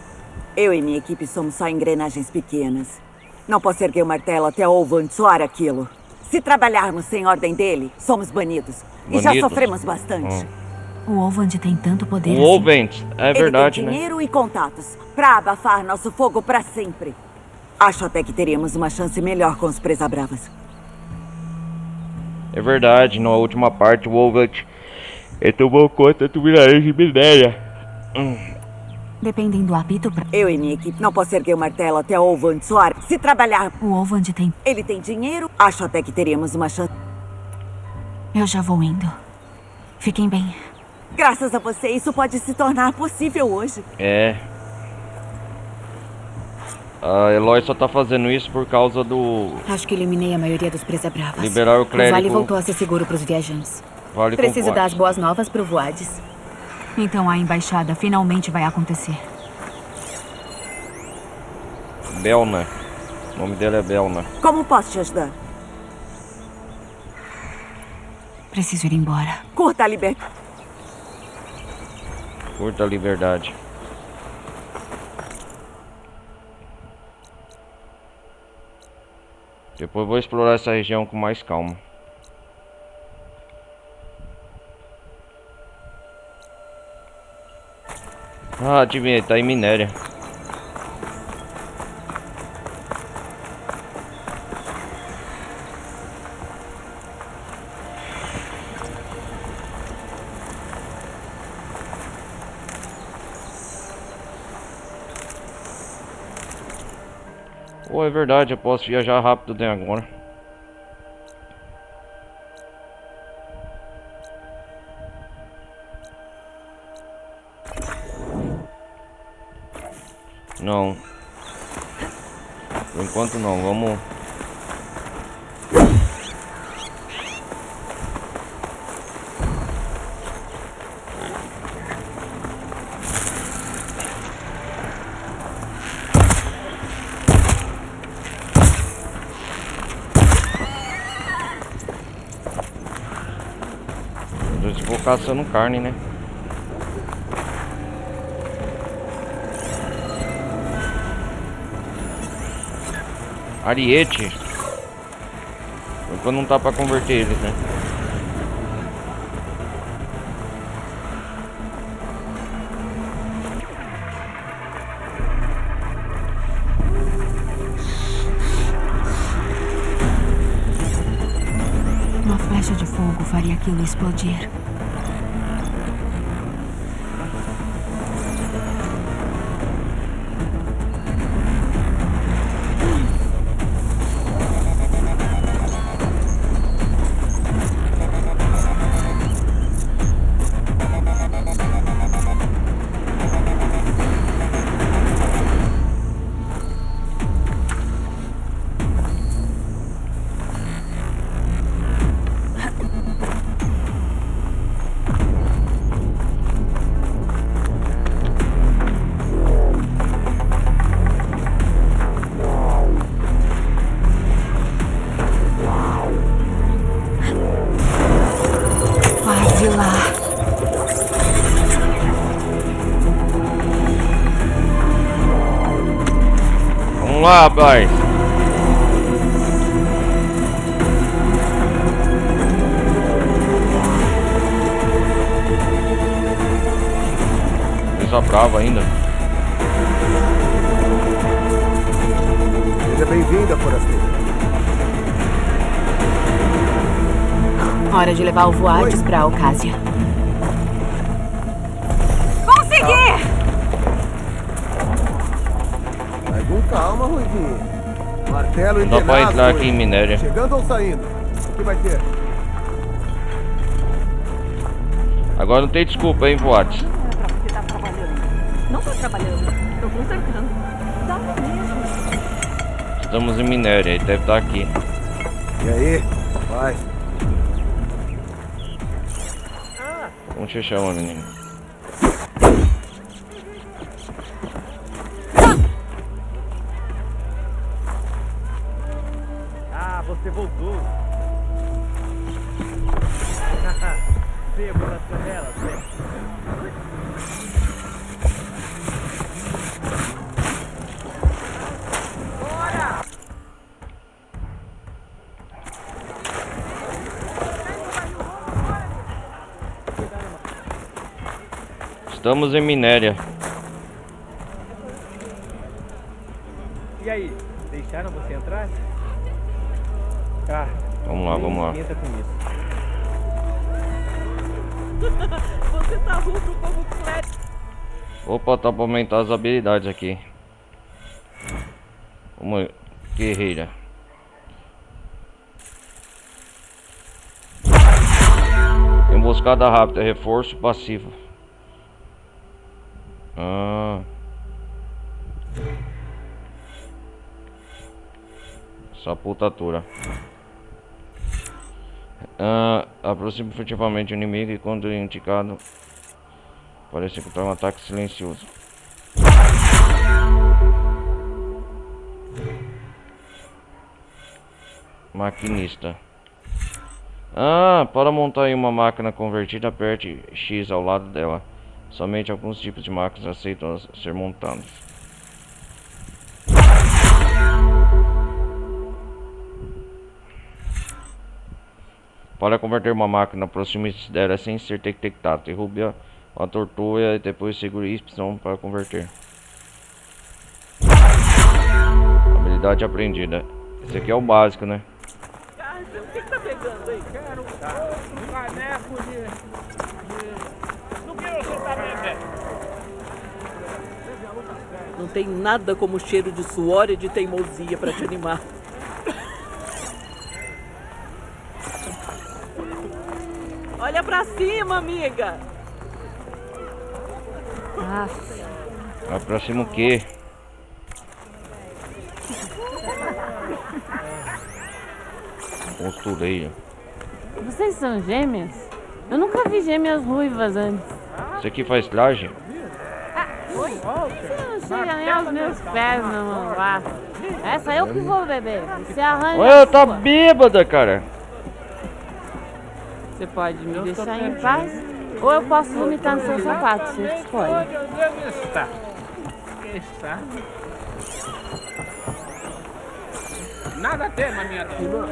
Eu e minha equipe somos só engrenagens pequenas. Não posso erguer o martelo até Olvand soar aquilo. Se trabalharmos sem ordem dele, somos banidos. E já sofremos bastante. O Olvand tem tanto poder O Olvand, é verdade, Ele tem né? dinheiro e contatos pra abafar nosso fogo pra sempre. Acho até que teríamos uma chance melhor com os presa-bravas. É verdade, na última parte o Olvand ele tomou conta do vilarejo de minéria. Dependem do apito para... Eu e minha equipe não posso erguer o martelo até Olvand soar. Se trabalhar... O Olvand tem... Ele tem dinheiro. Acho até que teríamos uma chance. Eu já vou indo. Fiquem bem. Graças a você, isso pode se tornar possível hoje. É. A Eloy só tá fazendo isso por causa do... Acho que eliminei a maioria dos presa-bravas. Liberar o clérigo. O vale voltou a ser seguro para os viajantes. Vale com Preciso dar as Voades. boas novas pro Voades. Então a embaixada finalmente vai acontecer. Belna. O nome dele é Belna. Como posso te ajudar? Preciso ir embora. Curta a liberdade. Curta a liberdade. Depois vou explorar essa região com mais calma. Ah, adivinha, tá em minéria. Oh, é verdade, eu posso viajar rápido até agora. Não. Por enquanto não, vamos... Eu vou caçando carne, né? Ariete. Enquanto não tá pra converter eles, né? Uma flecha de fogo faria aquilo explodir. lá. Vamos lá, rapaz. Coisa brava ainda. Seja bem-vinda, forasteiro. Hora de levar o Voades pra Alcásia. Consegui! Vai com calma, Ruidinho. Martelo Não dá pra entenado, entrar aqui em minério. Chegando ou saindo? O que vai ter? Agora não tem desculpa, hein, Voades. Você tá trabalhando. Não tô trabalhando. Tô consertando. Dá mesmo. Estamos em minério, ele deve estar aqui. E aí? Vai. Como te chama, menino? Ah, você voltou. Sebo nas canelas, né? Estamos em minéria. E aí, deixaram você entrar? Ah, Vamos lá, vamos lá. Tenta com isso. Você tá ruim como Flash. Opa, tá pra aumentar as habilidades aqui. Uma guerreira. Emboscada rápida, reforço passivo. Sapultatura. Aproxima furtivamente o inimigo e quando indicado parece encontrar um ataque silencioso. Maquinista. Para montar em uma máquina convertida, aperte X ao lado dela. Somente alguns tipos de máquinas aceitam ser montados. Para converter uma máquina, aproxime-se dela sem ser detectado. Derrube-a, a tortura e depois segure Y para converter. Habilidade aprendida. Esse aqui é o básico, né? O que tá pegando aí? Quero um caneco de... Do que você tá bebendo? Não tem nada como o cheiro de suor e de teimosia pra te animar. Olha pra cima, amiga! Vai pra cima o quê? Costureira. Vocês são gêmeas? Eu nunca vi gêmeas ruivas antes. Isso aqui faz traje? Oi? Você não chega nem aos meus pés, meu mano. Vá. Essa eu que vou beber. Você arranja. Olha, tá bêbada, cara. Você pode me deixar em paz? Ou eu posso vomitar no seu sapato, você escolhe. Está. Nada tem na minha vida.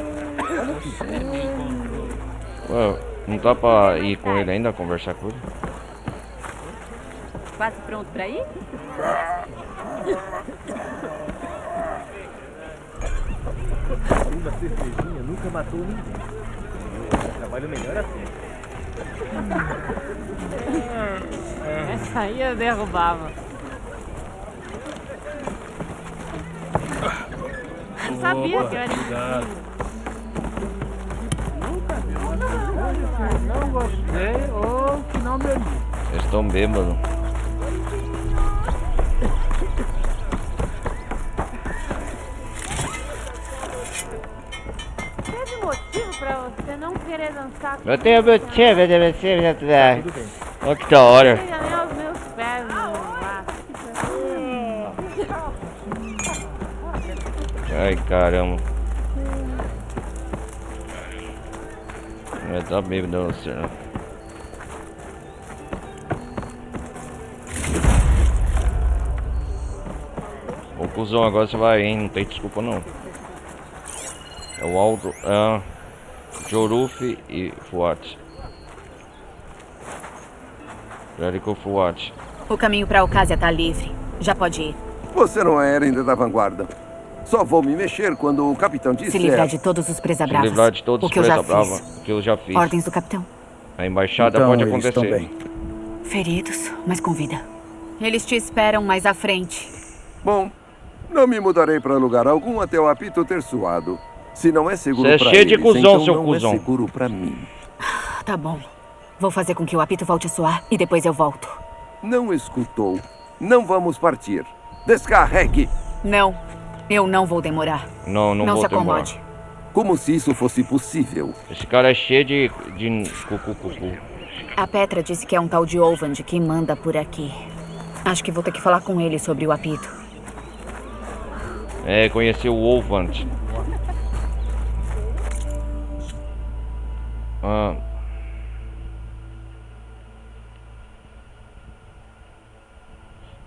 Ué, não dá pra ir com ele ainda, conversar com ele? Quase pronto pra ir? Uma cervejinha nunca matou ninguém. Trabalho melhor assim. Essa aí eu derrubava. Eu sabia que eu era invisível. Não gostei ou que não bebi. Eles estão bêbados. Teve motivo pra você não querer dançar? Eu tenho motivo de você me aturar. Olha que da hora. Não chega nem aos meus pés, meu. Ai, caramba. Vai dar bêbado você, né? cuzão, agora você vai, hein? Não tem desculpa, não. É o Aldo, Joruf e Fuat. Jericho Fuat. O caminho pra Alcásia tá livre. Já pode ir. Você não é ainda da vanguarda. Só vou me mexer quando o capitão disser... Se livrar de todos os presa bravas. Se livrar de todos o os que eu já presa brava. fiz. O que eu já fiz. Ordens do capitão. A embaixada Então, pode eles estão acontecer. bem. Feridos, mas com vida. Eles te esperam mais à frente. Bom, não me mudarei para lugar algum até o apito ter suado. Se não é seguro Cê é pra cheio de eles, cuzão, então seu não cuzão. é seguro pra mim. Tá bom. Vou fazer com que o apito volte a soar e depois eu volto. Não escutou. Não vamos partir. Descarregue. Não. Eu não vou demorar. Não Não vou se demorar. acomode. Como se isso fosse possível. Esse cara é cheio de cucu. A Petra disse que é um tal de Olvand que manda por aqui. Acho que vou ter que falar com ele sobre o apito. É, conheceu o Olvand.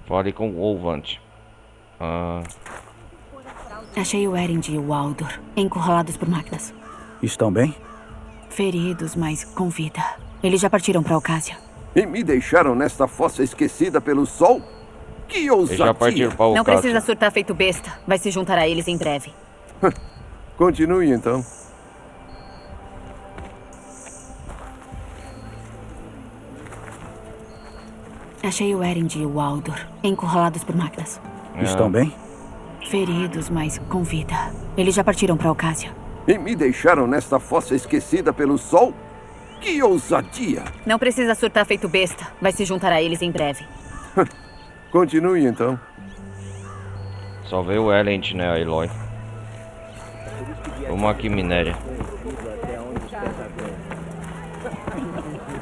Fale com o Olvand. Achei o Erend e o Aldor encurralados por máquinas. Estão bem? Feridos, mas com vida. Eles já partiram para Alcásia. E me deixaram nesta fossa esquecida pelo sol? Que ousadia! Já partiram para Não precisa surtar feito besta. Vai se juntar a eles em breve. Continue então. Achei o Erend e o Aldor encurralados por máquinas. Estão bem? Feridos, mas com vida. Eles já partiram para Alcásia. E me deixaram nesta fossa esquecida pelo sol? Que ousadia! Não precisa surtar feito besta. Vai se juntar a eles em breve. Continue então. Só veio o Elend, né, a Eloy. Vamos aqui, minéria.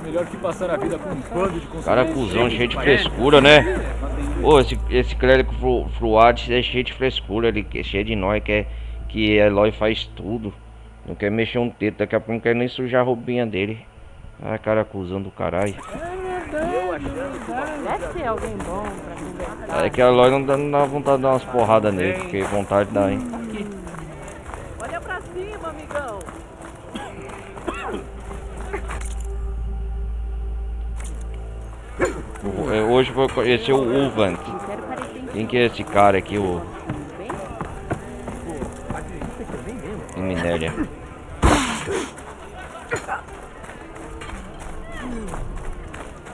Melhor que passar a vida com um bando de Cara, cuzão, cheio de frescura, né? Pô, esse clérigo Fruat é cheio de frescura, ele é cheio de nóis, que Eloy faz tudo. Não quer mexer um dedo, daqui a pouco não quer nem sujar a roupinha dele. Ah, cara, cuzão do caralho. Deve ser alguém bom pra conversar. É que a Eloy não dá vontade de dar umas porradas nele, porque vontade dá, hein? Olha pra cima, amigão. Hoje vou conhecer o Ulvant. Quem que é esse cara aqui, o... Em minéria.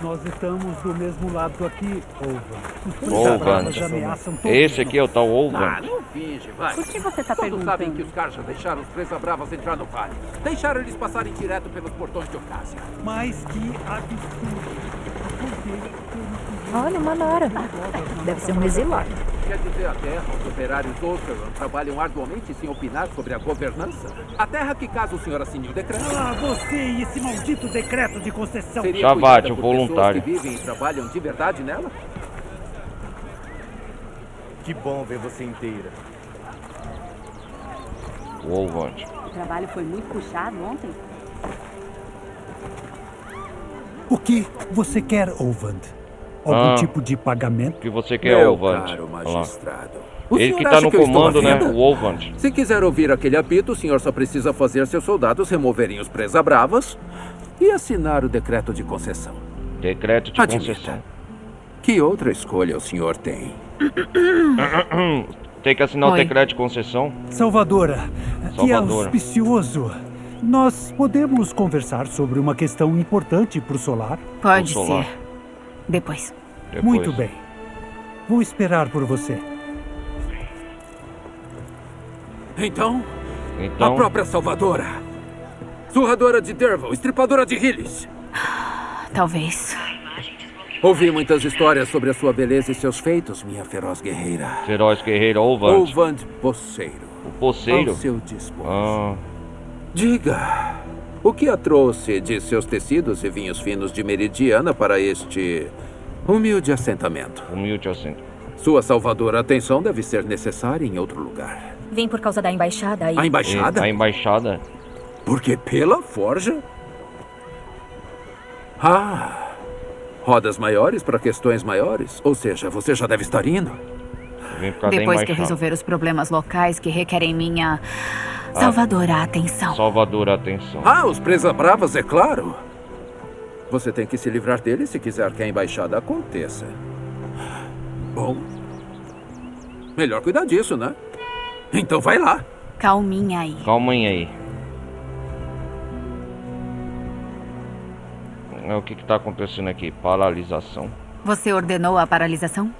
Nós estamos do mesmo lado aqui, Olvand. Esse aqui é o tal Olvand. Não finge, vai. Por que você tá Todos perguntando? sabem que os Karja deixaram os Presa Bravas entrar no vale. Deixaram eles passarem direto pelos portões de Ocásia. Mas que absurdo. Olha, uma nora. Deve ser um exilado. Quer dizer, a terra, os operários Oseram trabalham arduamente sem opinar sobre a governança? A terra que, caso o senhor assine o decreto... Ah, você e esse maldito decreto de concessão. Seria Chavate, o cuidada por voluntário. pessoas que vivem e trabalham de verdade nela? Que bom ver você inteira. O Olvand. O trabalho foi muito puxado ontem. O que você quer, Olvand? Algum tipo de pagamento? O que você quer, Meu Olvand? caro Olha lá. magistrado. O Ele senhor que tá acha no que eu estou comando, à né? venda? O Olvand. Se quiser ouvir aquele apito, o senhor só precisa fazer seus soldados removerem os Presa Bravas e assinar o decreto de concessão. Decreto de Admita. concessão. Que outra escolha o senhor tem? Tem que assinar o Oi. decreto de concessão. Salvadora, que é Salvadora. auspicioso. Nós podemos conversar sobre uma questão importante para o Solar? Pode Pro Solar. ser. Depois. Muito bem. Vou esperar por você. Então, Então, a própria Salvadora. Surradora de Derval, estripadora de Hillis. Talvez. Ouvi muitas histórias sobre a sua beleza e seus feitos, minha feroz guerreira. feroz guerreiro Olvand. Olvand Poceiro. O poceiro. Ao seu dispor. Ah, Diga, o que a trouxe de seus tecidos e vinhos finos de Meridiana para este humilde assentamento? humilde assim. Sua salvadora atenção deve ser necessária em outro lugar. Vim por causa da embaixada e... A embaixada? A embaixada. Porque pela forja? Rodas maiores para questões maiores. Ou seja, você já deve estar indo. Vem ficar bem Depois mais que eu chato. resolver os problemas locais que requerem minha salvadora atenção. Salvadora atenção. Ah, os presa-bravas, é claro. Você tem que se livrar deles se quiser que a embaixada aconteça. Bom, melhor cuidar disso, né? Então vai lá. Calminha aí. Calminha aí. O que tá acontecendo aqui? Paralisação. Você ordenou a paralisação?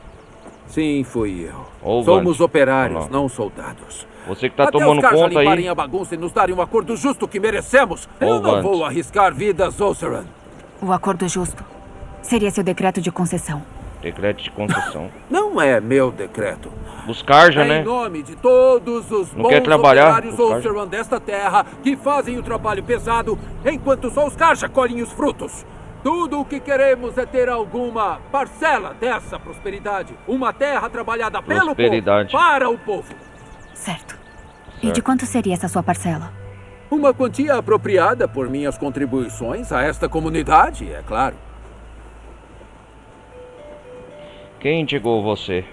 Sim, fui eu. Ô, Somos Vance, operários, olha lá. não soldados. Você que tá Até tomando os caras conta aí. limparem a bagunça e nos darem um acordo justo que merecemos. Eu não Vance. vou arriscar vidas, Oseran. O acordo justo seria seu decreto de concessão. Decreto de concessão. Não é meu decreto. Os Karja, É né? em nome de todos os Não bons quer trabalhar, operários os Karja? Oseran desta terra que fazem o trabalho pesado, enquanto só os Karja colhem os frutos. Tudo o que queremos é ter alguma parcela dessa prosperidade. Uma terra trabalhada pelo povo, Prosperidade. para o povo. Certo. E de quanto seria essa sua parcela? Uma quantia apropriada por minhas contribuições a esta comunidade, é claro. Quem indicou você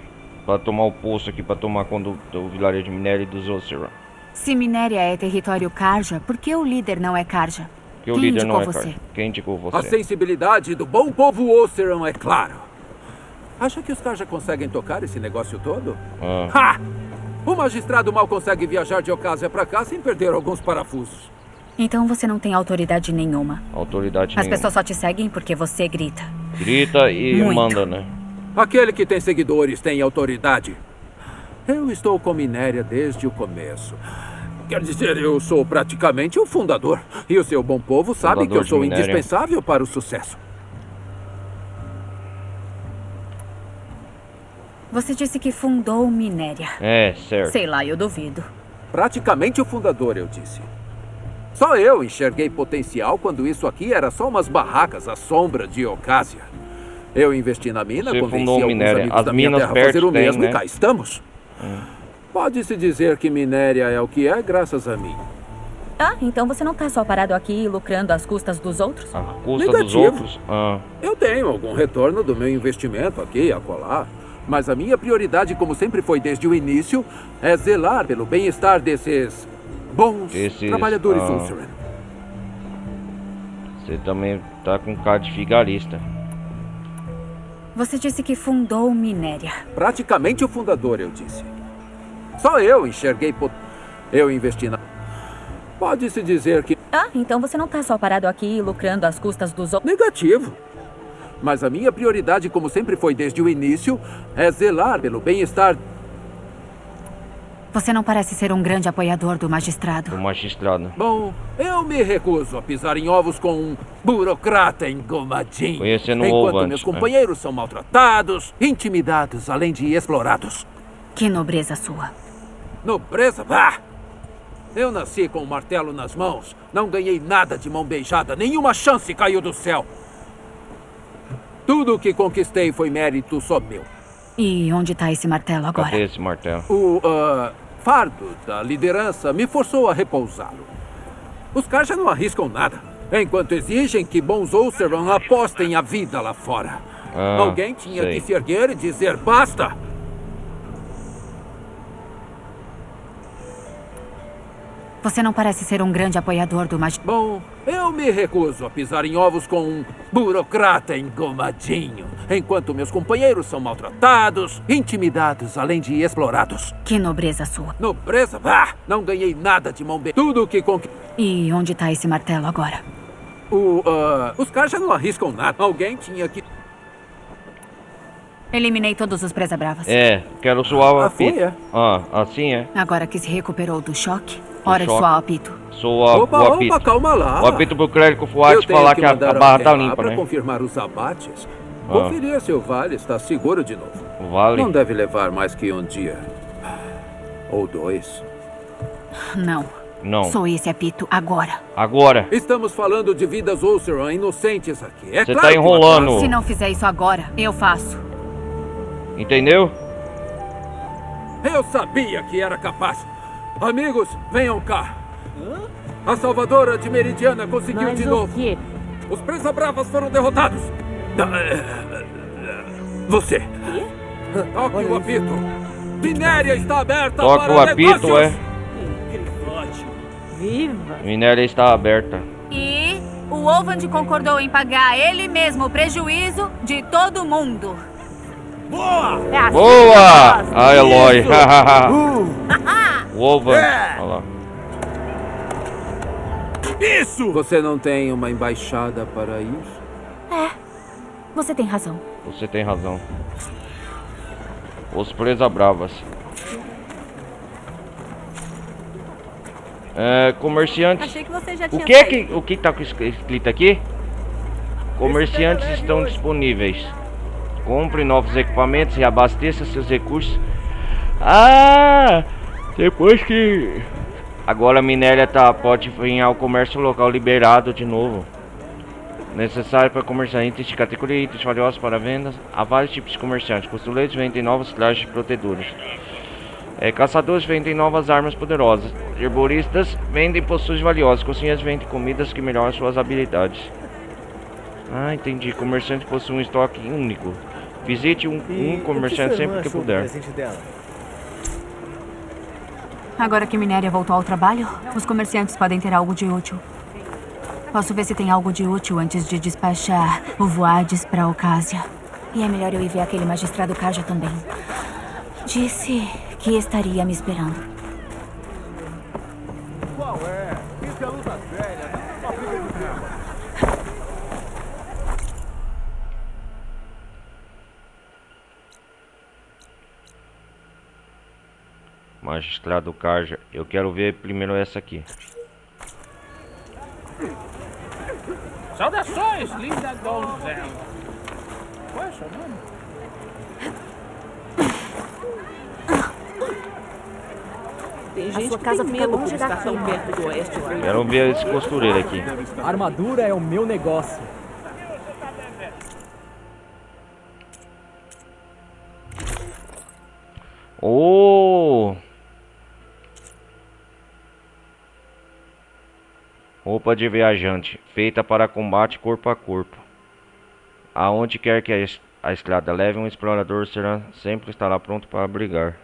pra tomar o posto aqui, pra tomar conta do vilarejo de minério e dos Oseran? Se Minéria é território Karja, por que o líder não é Karja? Que o Quem líder indicou não é você? Karja. Quem indicou A você? sensibilidade do bom povo Oseran, é claro. Acha que os Karja conseguem tocar esse negócio todo? Ah. Ha! O magistrado mal consegue viajar de Ocásia pra cá sem perder alguns parafusos. Então você não tem autoridade nenhuma. Autoridade As nenhuma. pessoas só te seguem porque você grita. Grita e Muito. manda, né? Aquele que tem seguidores tem autoridade. Eu estou com Minéria desde o começo. Quer dizer, eu sou praticamente o fundador. E o seu bom povo sabe que Fundador eu de sou Minéria. indispensável para o sucesso. Você disse que fundou Minéria. É, certo. Sei lá, eu duvido. Praticamente o fundador, eu disse. Só eu enxerguei potencial quando isso aqui era só umas barracas à sombra de Ocásia. Eu investi na mina, Você convenci fundou alguns Minéria. amigos As da minha minas terra a perto fazer o tem, mesmo né? e cá estamos. Pode-se dizer que Minéria é o que é graças a mim. Ah, então você não tá só parado aqui lucrando às custas dos outros? A custa dos Negativo. outros? Ah. Eu tenho algum retorno do meu investimento aqui e acolá. Mas a minha prioridade, como sempre foi desde o início, é zelar pelo bem-estar desses bons trabalhadores Oseran. Você também tá com cara de figarista. Você disse que fundou Minéria. Praticamente o fundador, eu disse. Só eu enxerguei Eu investi na... Pode-se dizer que... Ah, então você não tá só parado aqui lucrando às custas dos outros? Negativo. Mas a minha prioridade, como sempre foi desde o início, é zelar pelo bem-estar... Você não parece ser um grande apoiador do magistrado. O magistrado. Bom, eu me recuso a pisar em ovos com um burocrata engomadinho. Conhecendo o enquanto Vance, meus companheiros são maltratados, intimidados, além de explorados. Que nobreza sua. Nobreza? Bah! Eu nasci com um martelo nas mãos. Não ganhei nada de mão beijada. Nenhuma chance caiu do céu. Tudo o que conquistei foi mérito só meu. E onde tá esse martelo agora? Cadê esse martelo? O fardo da liderança me forçou a repousá-lo. Os Karja não arriscam nada, enquanto exigem que bons Oseran apostem a vida lá fora. Alguém tinha sei. que se erguer e dizer basta. Você não parece ser um grande apoiador do magistrado. Bom, eu me recuso a pisar em ovos com um burocrata engomadinho, enquanto meus companheiros são maltratados, intimidados, além de explorados. Que nobreza sua. Nobreza? Bah! Não ganhei nada de mão beijada. Tudo o que conquistei. E onde tá esse martelo agora? Os Karja não arriscam nada. Alguém tinha que... Eliminei todos os presa-bravas. É, quero suar o foi, apito. é? Assim é. Agora que se recuperou do choque, hora de choque. suar o apito. Soa o apito. Calma lá. O apito pro crédito Fuat Eu tenho falar que que a mandar barra alguém tá lá limpa, pra né? confirmar os abates. Conferir se o vale está seguro de novo. O vale? Não deve levar mais que um dia. Ou 2. Não. Não. Sou esse apito agora. Agora. Estamos falando de vidas Oseran inocentes aqui. É Você claro tá que eu enrolando. atraso. Se não fizer isso agora, eu faço. Entendeu? Eu sabia que era capaz. Amigos, venham cá. A salvadora de Meridiana conseguiu Mas de o novo. quê? Os presa-bravas foram derrotados. Você. Toque o apito. Minéria está aberta Toca para o apito, negócios. Viva! Minéria está aberta. E o Ovand concordou em pagar ele mesmo o prejuízo de todo mundo. Boa! É assim Boa! que Ah, Eloy. Uh! O Ovan. Olha lá. Isso! Você não tem uma embaixada para ir? É, você tem razão. Você tem razão. Os presa bravas. Comerciantes. Achei que você já tinha O que tá escrito aqui? Comerciantes estão disponíveis. Compre novos equipamentos e abasteça seus recursos. Ah! Depois que... Agora a minéria pode vir ao comércio local liberado de novo. Necessário para comerciantes de categoria itens valiosos para vendas. Há vários tipos de comerciantes. Costureiros vendem novos trajes protetores. Caçadores vendem novas armas poderosas. Herboristas vendem poções valiosas. Cozinheiros vendem comidas que melhoram suas habilidades. Ah, entendi. Comerciante possui um estoque único. Visite um comerciante sempre que puder. Agora que Minéria voltou ao trabalho, os comerciantes podem ter algo de útil. Posso ver se tem algo de útil antes de despachar o Voades para Ocásia. E é melhor eu ir ver aquele magistrado Kaja também. Disse que estaria me esperando. Qual é? Isso é luta velha, não só briga de rama. Magistrado Kaja, eu quero ver primeiro essa aqui. Saudações, linda donzela. Qual é o seu nome? Tem gente que tem medo por estar tão perto do oeste. Quero ver esse costureiro aqui. Armadura é o meu negócio. Oh! Roupa de viajante, feita para combate corpo a corpo. Aonde quer que a estrada leve, um explorador sempre estará pronto para brigar.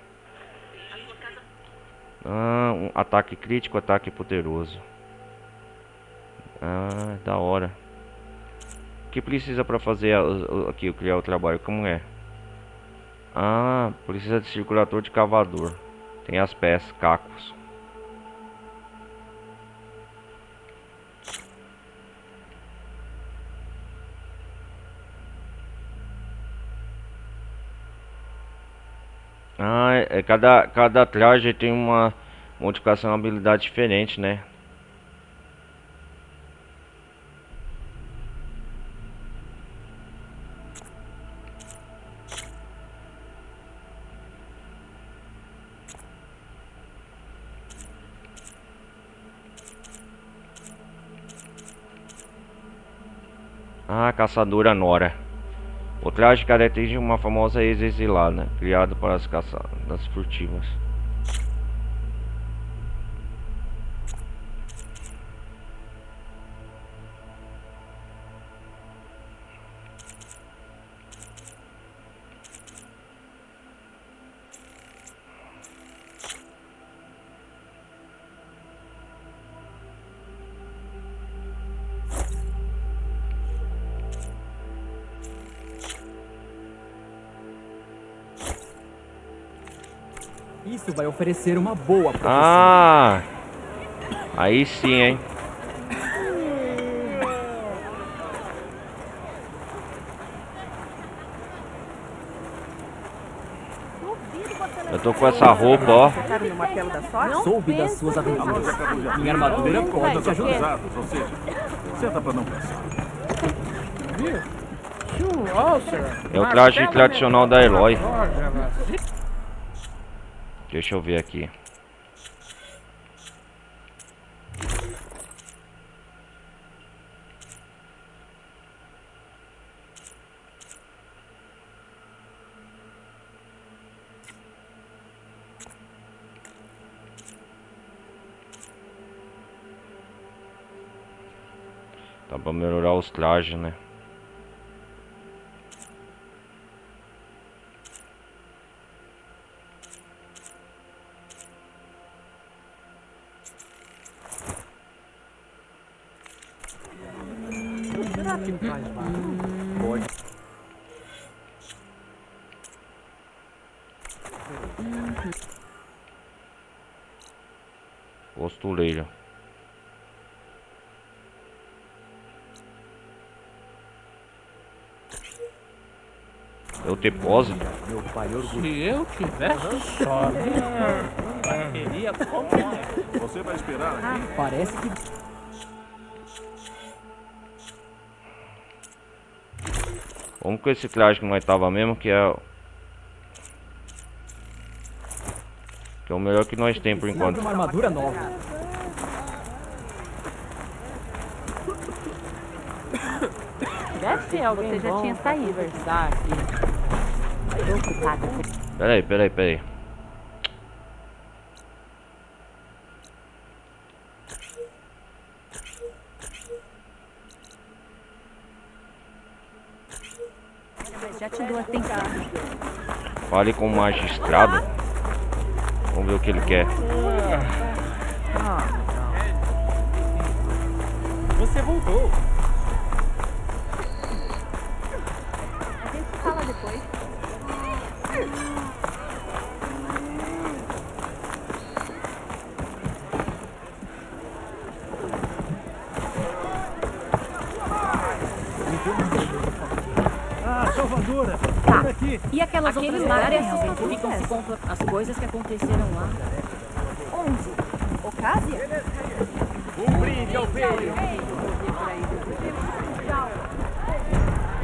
Um ataque crítico, ataque poderoso. Ah, da hora. O que precisa para fazer aqui, criar o trabalho? Como é? Ah, precisa de circulador de cavador. Tem as peças, cacos. Ah, cada traje tem uma modificação, uma habilidade diferente, né? Ah, caçadora Nora. O traje caracteriza uma famosa ex-exilada, criado para as caçadas furtivas. Isso vai oferecer uma boa proteção. Ah! Aí sim, hein? Eu tô com essa roupa, ó. Soube das suas aventuras. Minha armadura pode te ajudar. Ou seja, senta pra não pensar. É o traje tradicional da Eloy. Deixa eu ver aqui. Tá pra melhorar os trajes, né? Costureira. Eu depósito? Meu pai orgulhoso. Se eu tivesse só bateria como é. Você vai esperar aqui? Parece que... Vamos com esse traje que nós tava mesmo, que é o melhor que nós tem por enquanto. Uma armadura nova. Deve ser alguém Você já bom tinha pra saído. conversar aqui. Peraí. Já te dou atenção. Fale com o magistrado. Vamos ver o que ele quer. Você voltou. A gente fala depois. Salvadora, Tá. aqui. E aquelas Aquele outras lugar áreas é onde ficam se conta as coisas que aconteceram lá. Onde? Ocásia? Brinde ao veio.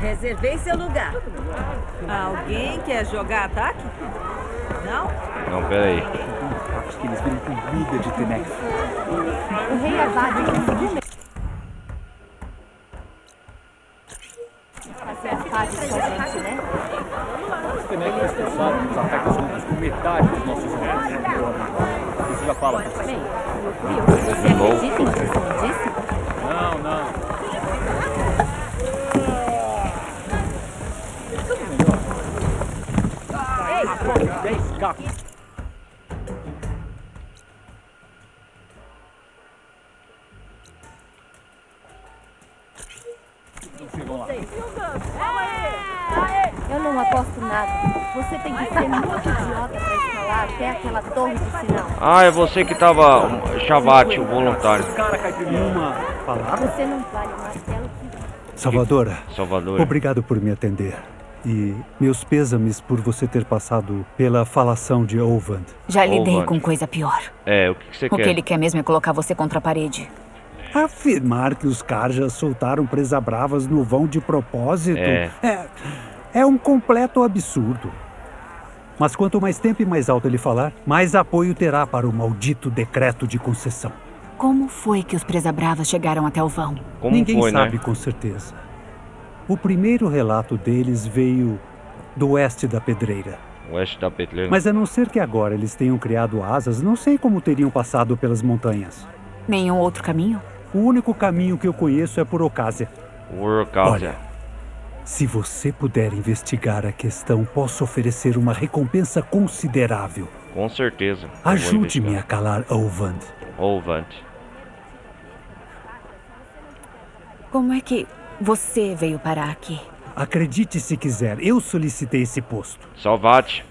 Reservei seu lugar. Alguém quer jogar ataque? Não? Não, peraí. Acho que eles viram comida de Tenex. O rei Azad conseguiu fazer as pazes com a gente, né? Os Tenex expulsaram os ataques juntos com metade dos nossos homens. Isso já fala. Bem, você acredita em que você disse? Não. Ei, escape. Eu não aposto nada. Você tem que ser muito idiota pra escalar até aquela torre de sinal. Ah, é você que tava... Chavate, o voluntário. Uma palavra? Você não vale o martelo que... Salvadora. Salvadora. Obrigado por me atender. E meus pêsames por você ter passado pela falação de Olvand. Já lidei com coisa pior. É, o que você quer? O que ele quer mesmo é colocar você contra a parede. Afirmar que os Karjas soltaram presa bravas no vão de propósito é um completo absurdo. Mas quanto mais tempo e mais alto ele falar, mais apoio terá para o maldito decreto de concessão. Como foi que os presa-bravas chegaram até o vão? Ninguém sabe com certeza. O primeiro relato deles veio do oeste da Pedreira. Oeste da Pedreira. Mas a não ser que agora eles tenham criado asas, não sei como teriam passado pelas montanhas. Nenhum outro caminho? O único caminho que eu conheço é por Ocásia. Ocásia. Se você puder investigar a questão, posso oferecer uma recompensa considerável. Com certeza. Ajude-me a calar Olvand. Olvand. Como é que você veio parar aqui? Acredite se quiser, eu solicitei esse posto. Salvate.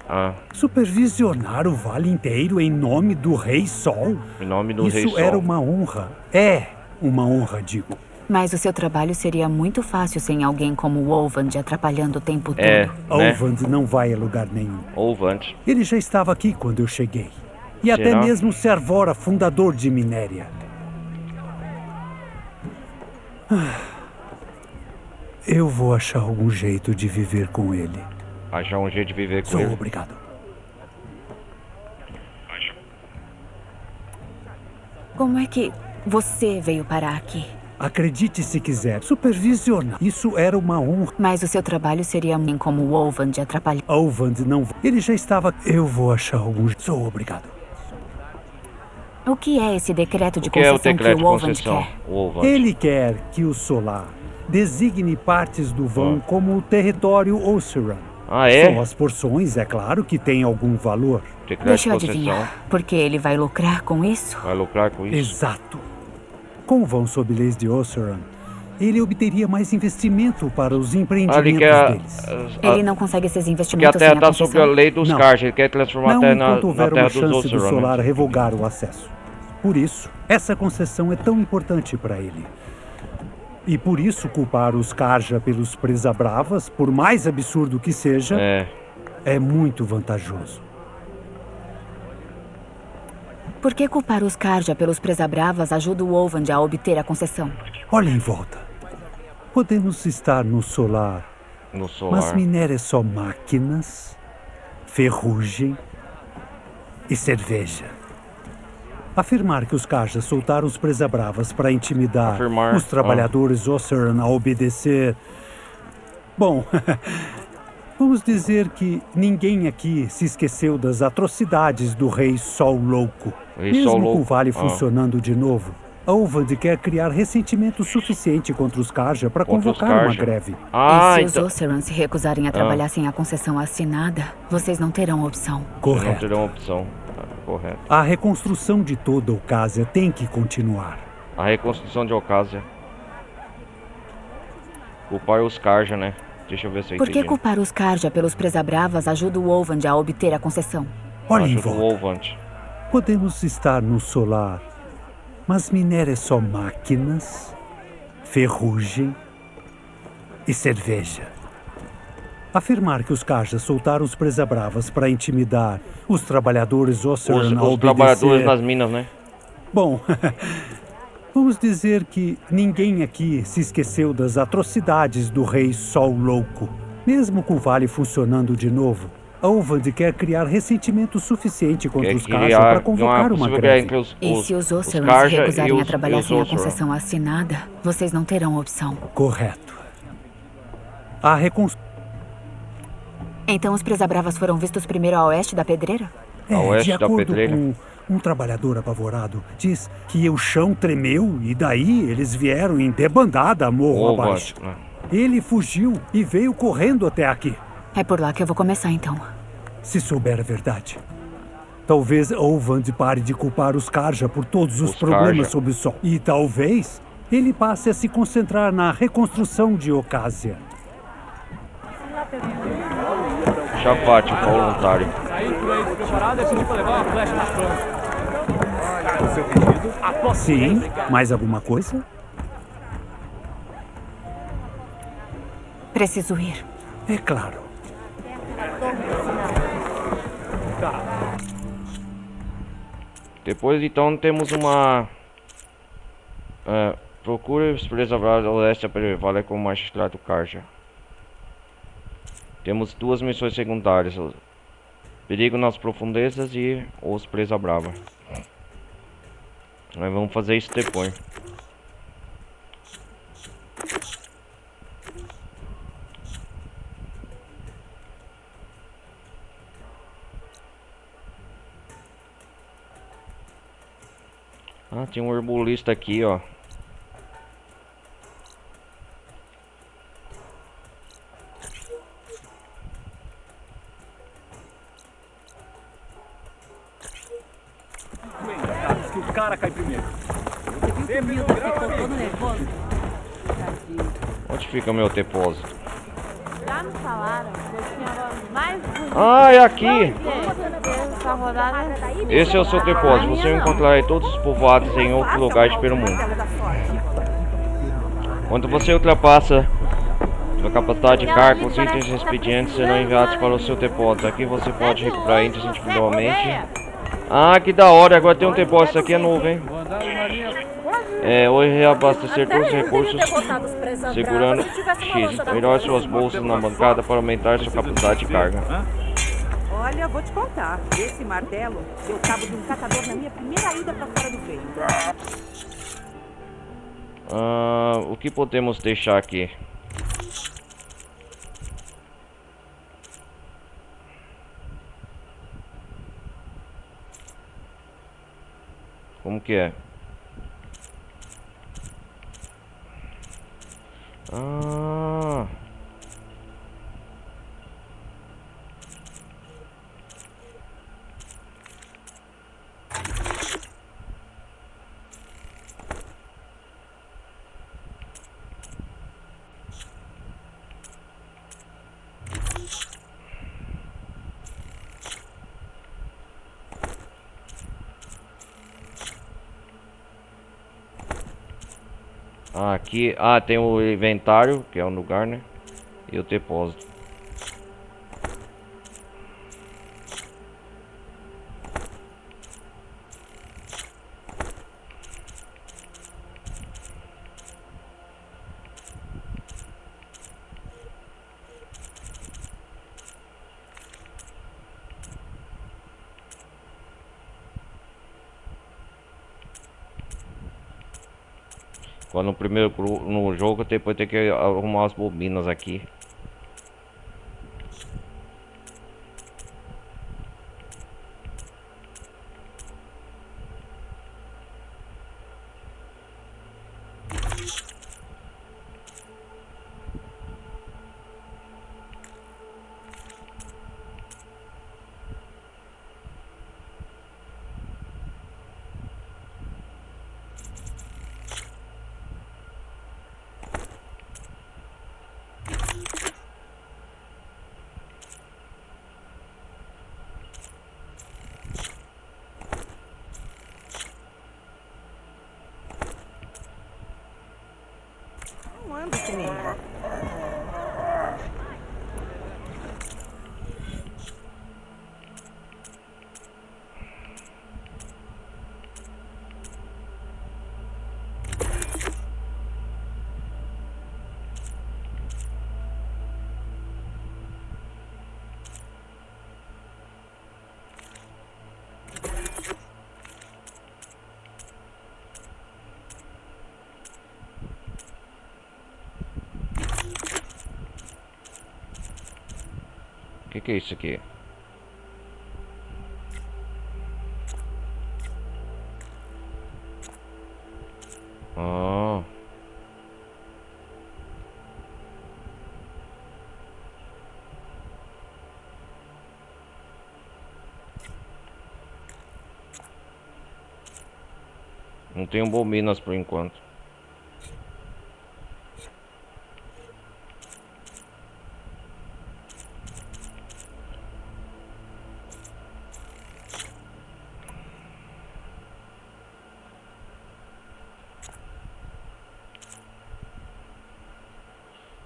Supervisionar o vale inteiro em nome do Rei Sol? Em nome do Rei Sol. Isso era uma honra. É uma honra, digo. Mas o seu trabalho seria muito fácil sem alguém como o Olvand atrapalhando o tempo todo. Olvand não vai a lugar nenhum. Olvand. Ele já estava aqui quando eu cheguei. E até mesmo Servora, fundador de Minéria. Eu vou achar algum jeito de viver com ele. Achar um jeito de viver com ele? Sou obrigado. Como é que você veio parar aqui? Acredite se quiser, supervisionar. Isso era uma honra. Mas o seu trabalho seria como o Olvand atrapalhar. Olvand não... Ele já estava... Eu vou achar algum... Sou obrigado. O que é esse decreto de concessão que o Olvand quer? Ele quer que o Solar designe partes do vão como território Osseran. Só as porções, é claro, que têm algum valor. Deixa eu adivinhar. Porque ele vai lucrar com isso? Vai lucrar com isso? Exato. Com o vão sob leis de Osseran, ele obteria mais investimento para os empreendimentos deles. Ele não consegue esses investimentos porque a terra está sob a lei dos Karjas. Ele quer transformar a terra na terra dos chance do Osseran. Solar revogar o acesso. por isso, essa concessão é tão importante para ele. E por isso, culpar os Karja pelos Presa-Bravas, por mais absurdo que seja, é muito vantajoso. Por que culpar os Karja pelos Presa-Bravas ajuda o Olvand a obter a concessão? Olha em volta. Podemos estar no solar. No solar. Mas minério é só máquinas, ferrugem e cerveja. Afirmar que os Karja soltaram os Presa-Bravas para intimidar os trabalhadores Oseram a obedecer... Bom, vamos dizer que ninguém aqui se esqueceu das atrocidades do Rei Sol Louco. Mesmo com o Vale funcionando de novo, a Olvand quer criar ressentimento suficiente contra os Karja para convocar uma greve. E se os Oseram se recusarem a trabalhar sem a concessão assinada, vocês não terão opção. Correto. Não terão opção. Correto. A reconstrução de toda a Ocásia tem que continuar. A reconstrução de Ocásia. Culpar os Karja, né? Deixa eu ver se eu entendi. Por que culpar os Karja pelos Presa-Bravas ajuda o Olvand a obter a concessão? Olha em volta. Podemos estar no solar, mas minério é só máquinas, ferrugem e cerveja. Afirmar que os Karja soltaram os Presa-Bravas para intimidar os trabalhadores Oseram a obedecer... Os trabalhadores nas minas, né? Bom, vamos dizer que ninguém aqui se esqueceu das atrocidades do Rei Sol Louco. Mesmo com o Vale funcionando de novo, a Olvand quer criar ressentimento suficiente contra os Karja para convocar uma greve. E se os Oseram se recusarem a trabalhar sem a concessão assinada, vocês não terão opção. Correto. A reconstrução... Então os Presa-Bravas foram vistos primeiro a oeste da pedreira? De acordo com um trabalhador apavorado, diz que o chão tremeu e daí eles vieram em debandada morro abaixo. Ele fugiu e veio correndo até aqui. É por lá que eu vou começar então. Se souber a verdade. Talvez Olvand pare de culpar os Karja por todos os problemas sob o sol. E talvez ele passe a se concentrar na reconstrução de Ocásia. Chapate, voluntário. Saí por aí despreparado e pediu pra levar uma flecha nas plantas. O seu pedido? Sim, mais alguma coisa? Preciso ir. É claro. Depois então temos uma... procure os Presa-Bravas ao leste da Vale com o magistrado Karja. Temos duas missões secundárias: perigo nas profundezas e os Presa-Brava. Nós vamos fazer isso depois. Tem um herbolista aqui, ó. Que o cara cai primeiro. Onde fica meu depósito? Já me falaram que eu tinha mais bonito. É aqui! Essa rodada... Esse é o seu depósito. Você vai encontrar todos os povoados em outros lugares pelo mundo. Quando você ultrapassa a capacidade de carga, os itens expedientes serão enviados para o seu depósito. Aqui você pode recuperar itens individualmente. Que da hora, agora tem um depósito aqui, é novo, hein? Hoje reabastecer todos os recursos segurando X. Melhore suas bolsas na bancada para aumentar sua capacidade de carga. Olha, vou te contar. Esse martelo deu cabo de um catador na minha primeira ida para fora do veio. O que podemos deixar aqui? Como que é? Aqui, tem o inventário, que é um lugar, né? E o depósito. Quando no primeiro no jogo, depois tem que arrumar as bobinas aqui. Não ando sem nenhuma. Que é isso aqui? Não tenho bobinas por enquanto.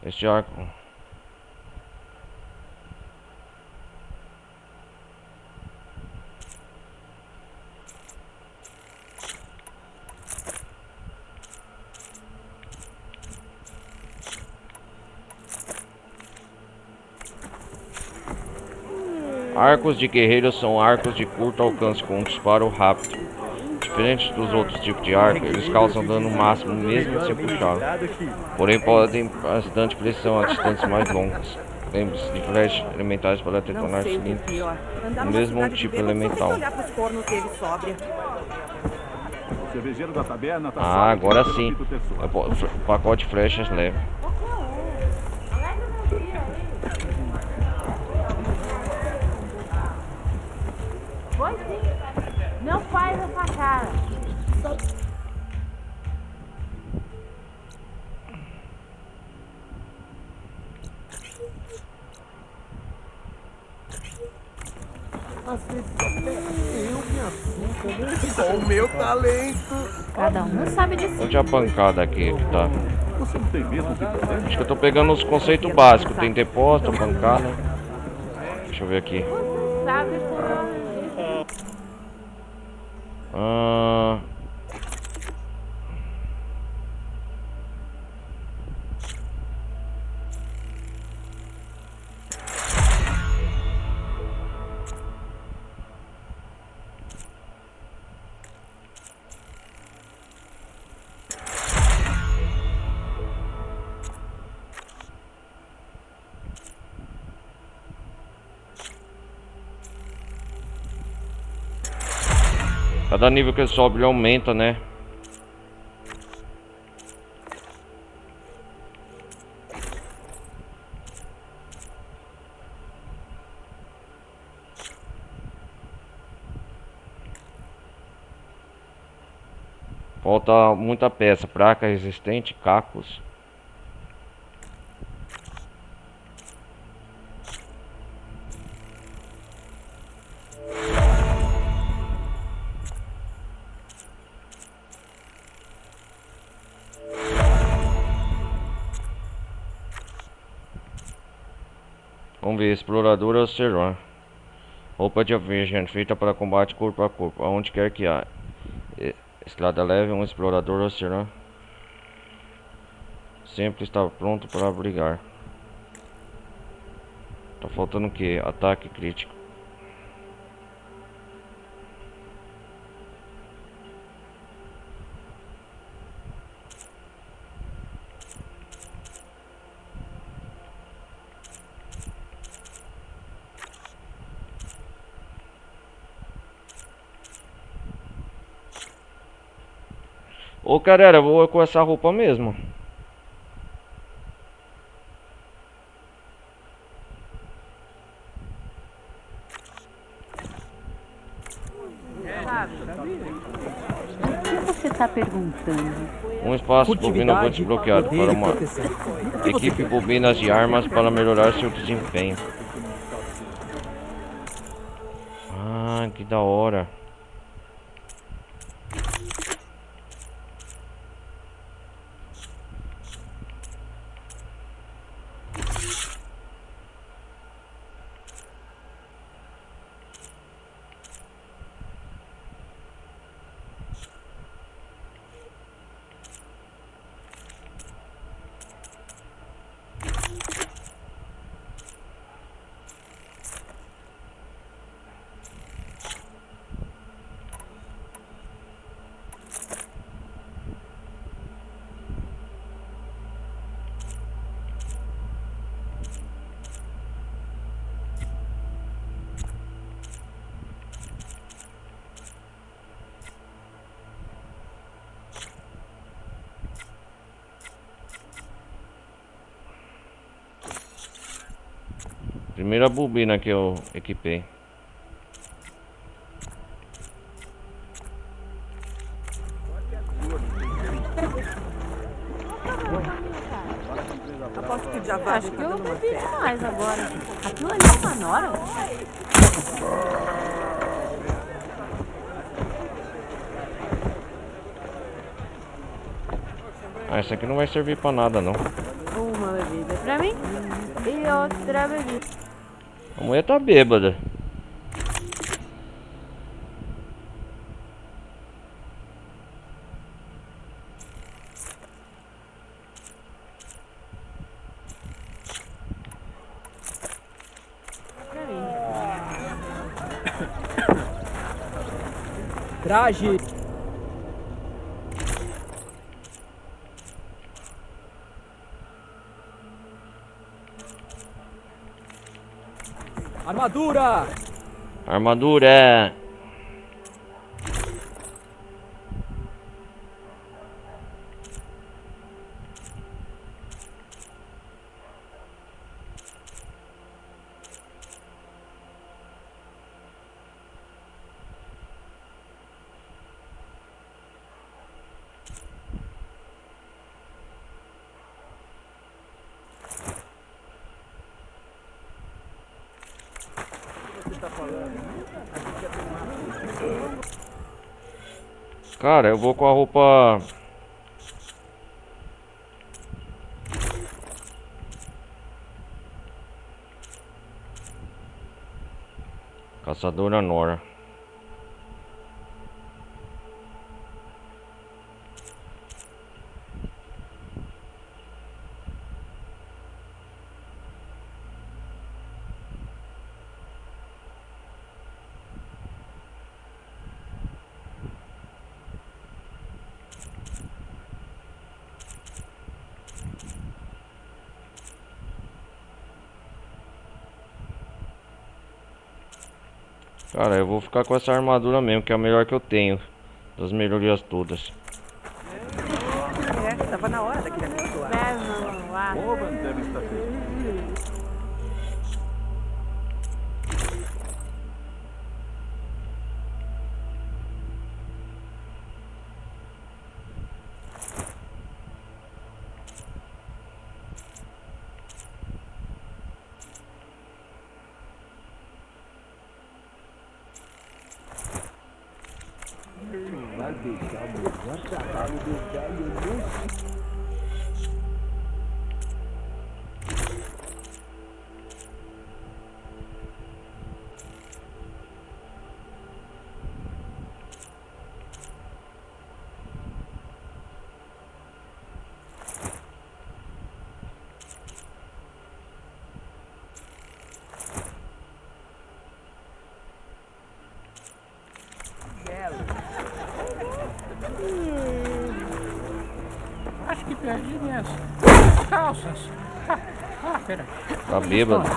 Este arco. Arcos de guerreiros são arcos de curto alcance com um disparo rápido. Diferente dos outros tipos de arco, eles causam dano máximo mesmo se puxado. Porém podem bastante pressão a distâncias mais longas. Lembre-se de flechas elementais para detonar cilindros do mesmo tipo elemental. Agora sim. O pacote de flechas leve. Foi sim. Não faz essa cara. Às vezes até eu me assusto. Só o meu talento. Cada um sabe de si. Onde a pancada aqui que tá? Você não tem medo de poder? Acho que eu tô pegando os conceitos básicos. Tem depósito, pancada. Deixa eu ver aqui. Sabe por Cada nível que ele sobe, ele aumenta, né? Falta muita peça, placa resistente, cacos. Vamos ver, explorador ou Ceron. Roupa de viajante feita para combate corpo a corpo, aonde quer que há. Estrada leve, um explorador ou Ceron. Sempre está pronto para brigar. Tá faltando o que? Ataque crítico. Ô, cara, eu vou com essa roupa mesmo. O que você está perguntando? Um espaço bobina foi desbloqueado para uma equipe bobinas de armas para melhorar seu desempenho. Ah, que da hora. Primeira bobina que eu equipei. Aposto que o Jabá Acho que eu bebi demais agora. Aquilo ali é uma nora. Ah, essa aqui não vai servir pra nada, não. Uma bebida pra mim e outra bebida. A mulher tá bêbada. Traje. Armadura. Armadura. Cara, eu vou com a roupa... Caçadora Nora. Cara, eu vou ficar com essa armadura mesmo, que é a melhor que eu tenho. Das melhorias todas. Tava na hora daquele amigo lá. Deve estar feliz. Vai deixar o melhor trabalho do velho Lúcio. calças. Pera. Tá bêbado.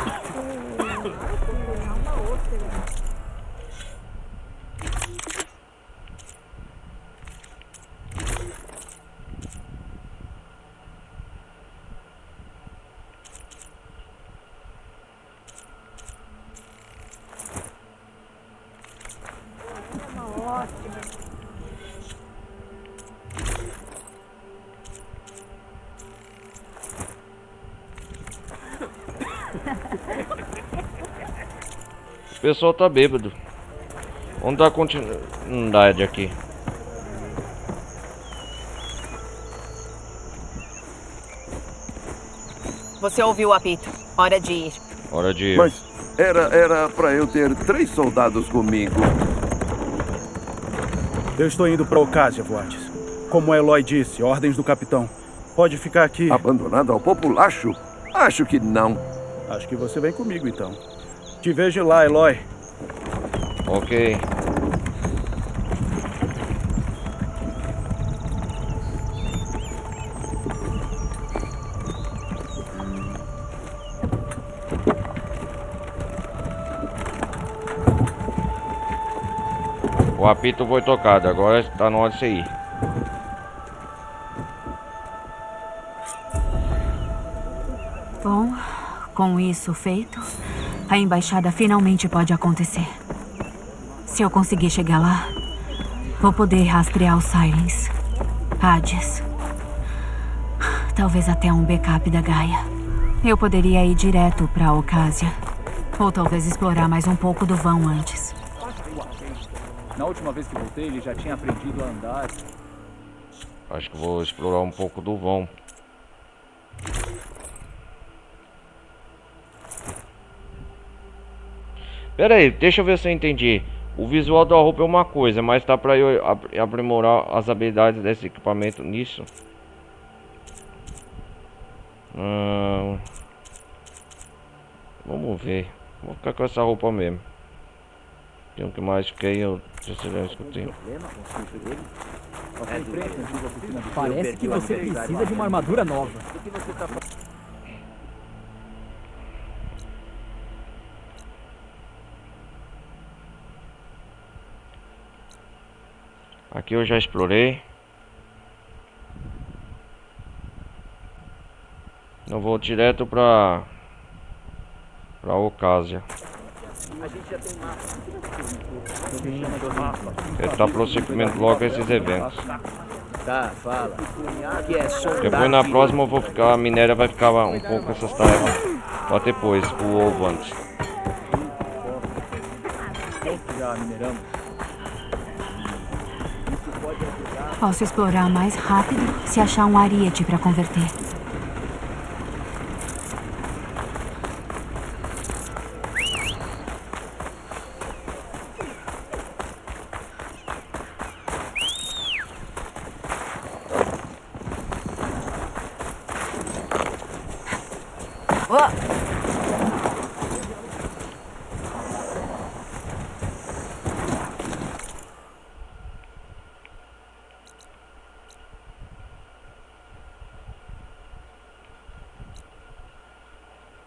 O pessoal tá bêbado. Vamos dar continuidade aqui. Você ouviu o apito. Hora de ir. Hora de ir. Mas era pra eu ter 3 soldados comigo. Eu estou indo pra Ocásia, Voatis. Como Eloy disse, ordens do capitão. Pode ficar aqui. Abandonado ao populacho? Acho que não. Acho que você vem comigo, então. Te vejo lá, Eloy. Ok. O apito foi tocado, agora está na hora de você ir. Bom, com isso feito, a embaixada finalmente pode acontecer. Se eu conseguir chegar lá, vou poder rastrear os Sirens, Hades, talvez até um backup da Gaia. Eu poderia ir direto pra Ocásia, ou talvez explorar mais um pouco do vão antes. Na última vez que voltei, ele já tinha aprendido a andar. Acho que vou explorar um pouco do vão. Pera aí, deixa eu ver se eu entendi. O visual da roupa é uma coisa, mas tá pra eu aprimorar as habilidades desse equipamento nisso? Vamos ver. Vou ficar com essa roupa mesmo. Tem um que mais fiquei, eu já escutei. Parece que você precisa de uma armadura nova. Aqui eu já explorei. Eu vou direto pra Ocásia. A gente já tem mapa. Tentar prosseguimento logo esses eventos. Tá, fala. Que é soldado. Depois na próxima eu vou ficar, a minéria vai ficar um pouco com essas tarefas. Pra depois, o ovo antes. Já mineramos. Posso explorar mais rápido se achar um ariete para converter.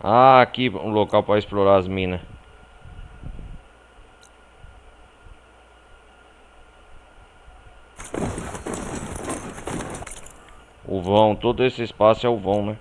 Ah, aqui um local para explorar as minas. O vão, todo esse espaço é o vão, né?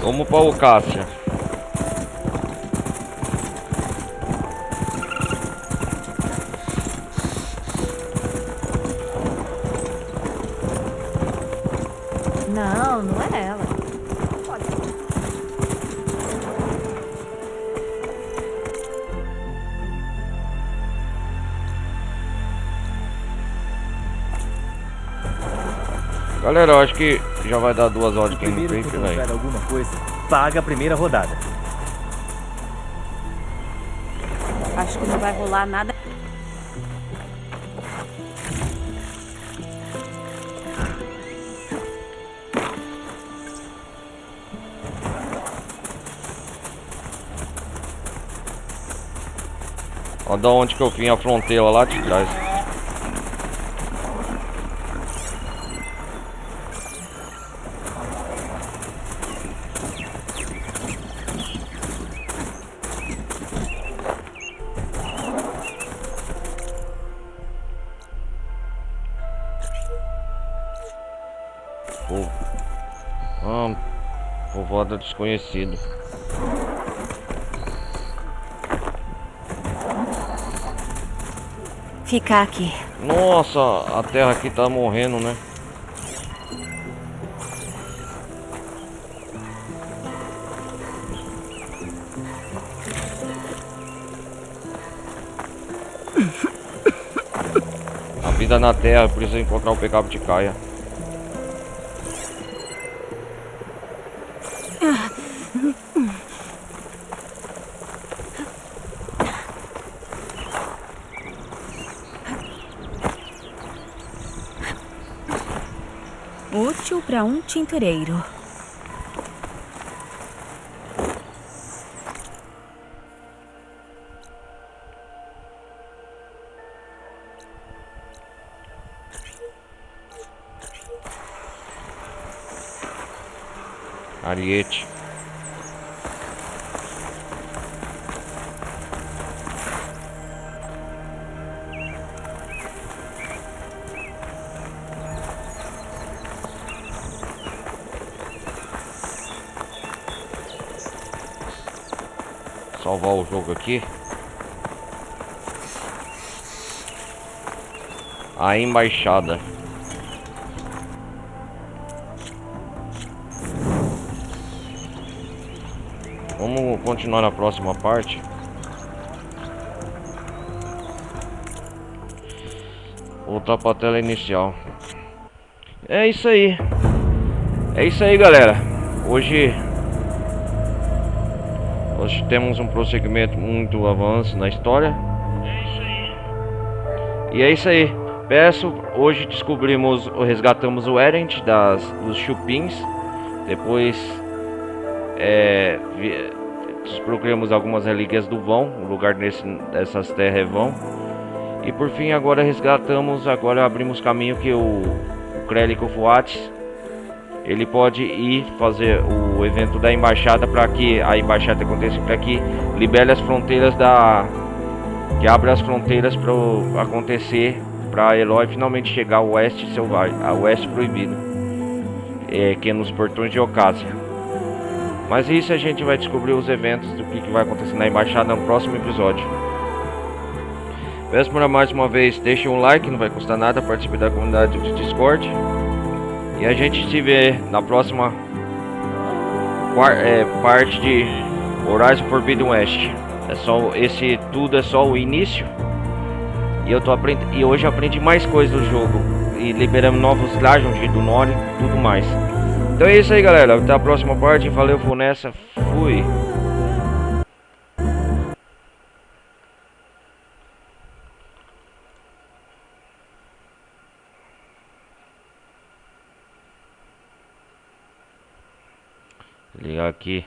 Vamos para Ocásia. Não, não é ela. Galera, eu acho que já vai dar 2 horas de Primeiro gameplay, que velho. alguma coisa, paga a primeira rodada. Acho que não vai rolar nada. Olha da onde que eu vim a fronteira lá de trás. Povoado desconhecido. Ficar aqui. Nossa, a terra aqui tá morrendo, né? A vida na terra precisa encontrar o pecado de Caia. Útil para um tintureiro. Ariete. Salvar o jogo aqui. A embaixada. Vamos continuar na próxima parte. Voltar para a tela inicial. É isso aí. É isso aí, galera. Hoje temos um prosseguimento, muito avanço na história. E é isso aí. Hoje resgatamos o Erend dos chupins. Depois procuramos algumas relíquias do vão. O lugar dessas terras é vão. E por fim agora abrimos caminho que o Kreliko Fuatis, ele pode ir fazer o evento da embaixada, para que a embaixada aconteça, para que libere as fronteiras que abra as fronteiras para acontecer, para Eloy finalmente chegar ao oeste selvagem, ao oeste proibido, que é nos portões de Ocásia. Mas isso a gente vai descobrir os eventos do que vai acontecer na embaixada no próximo episódio. Peço para mais uma vez, deixem um like, não vai custar nada, participe da comunidade do Discord. E a gente se vê na próxima parte de Horizon Forbidden West. Tudo é só o início. E hoje eu aprendi mais coisas do jogo. E liberamos novos Legions do Nori, tudo mais. Então é isso aí, galera. Até a próxima parte. Valeu, vou nessa. Fui. Ligar aqui.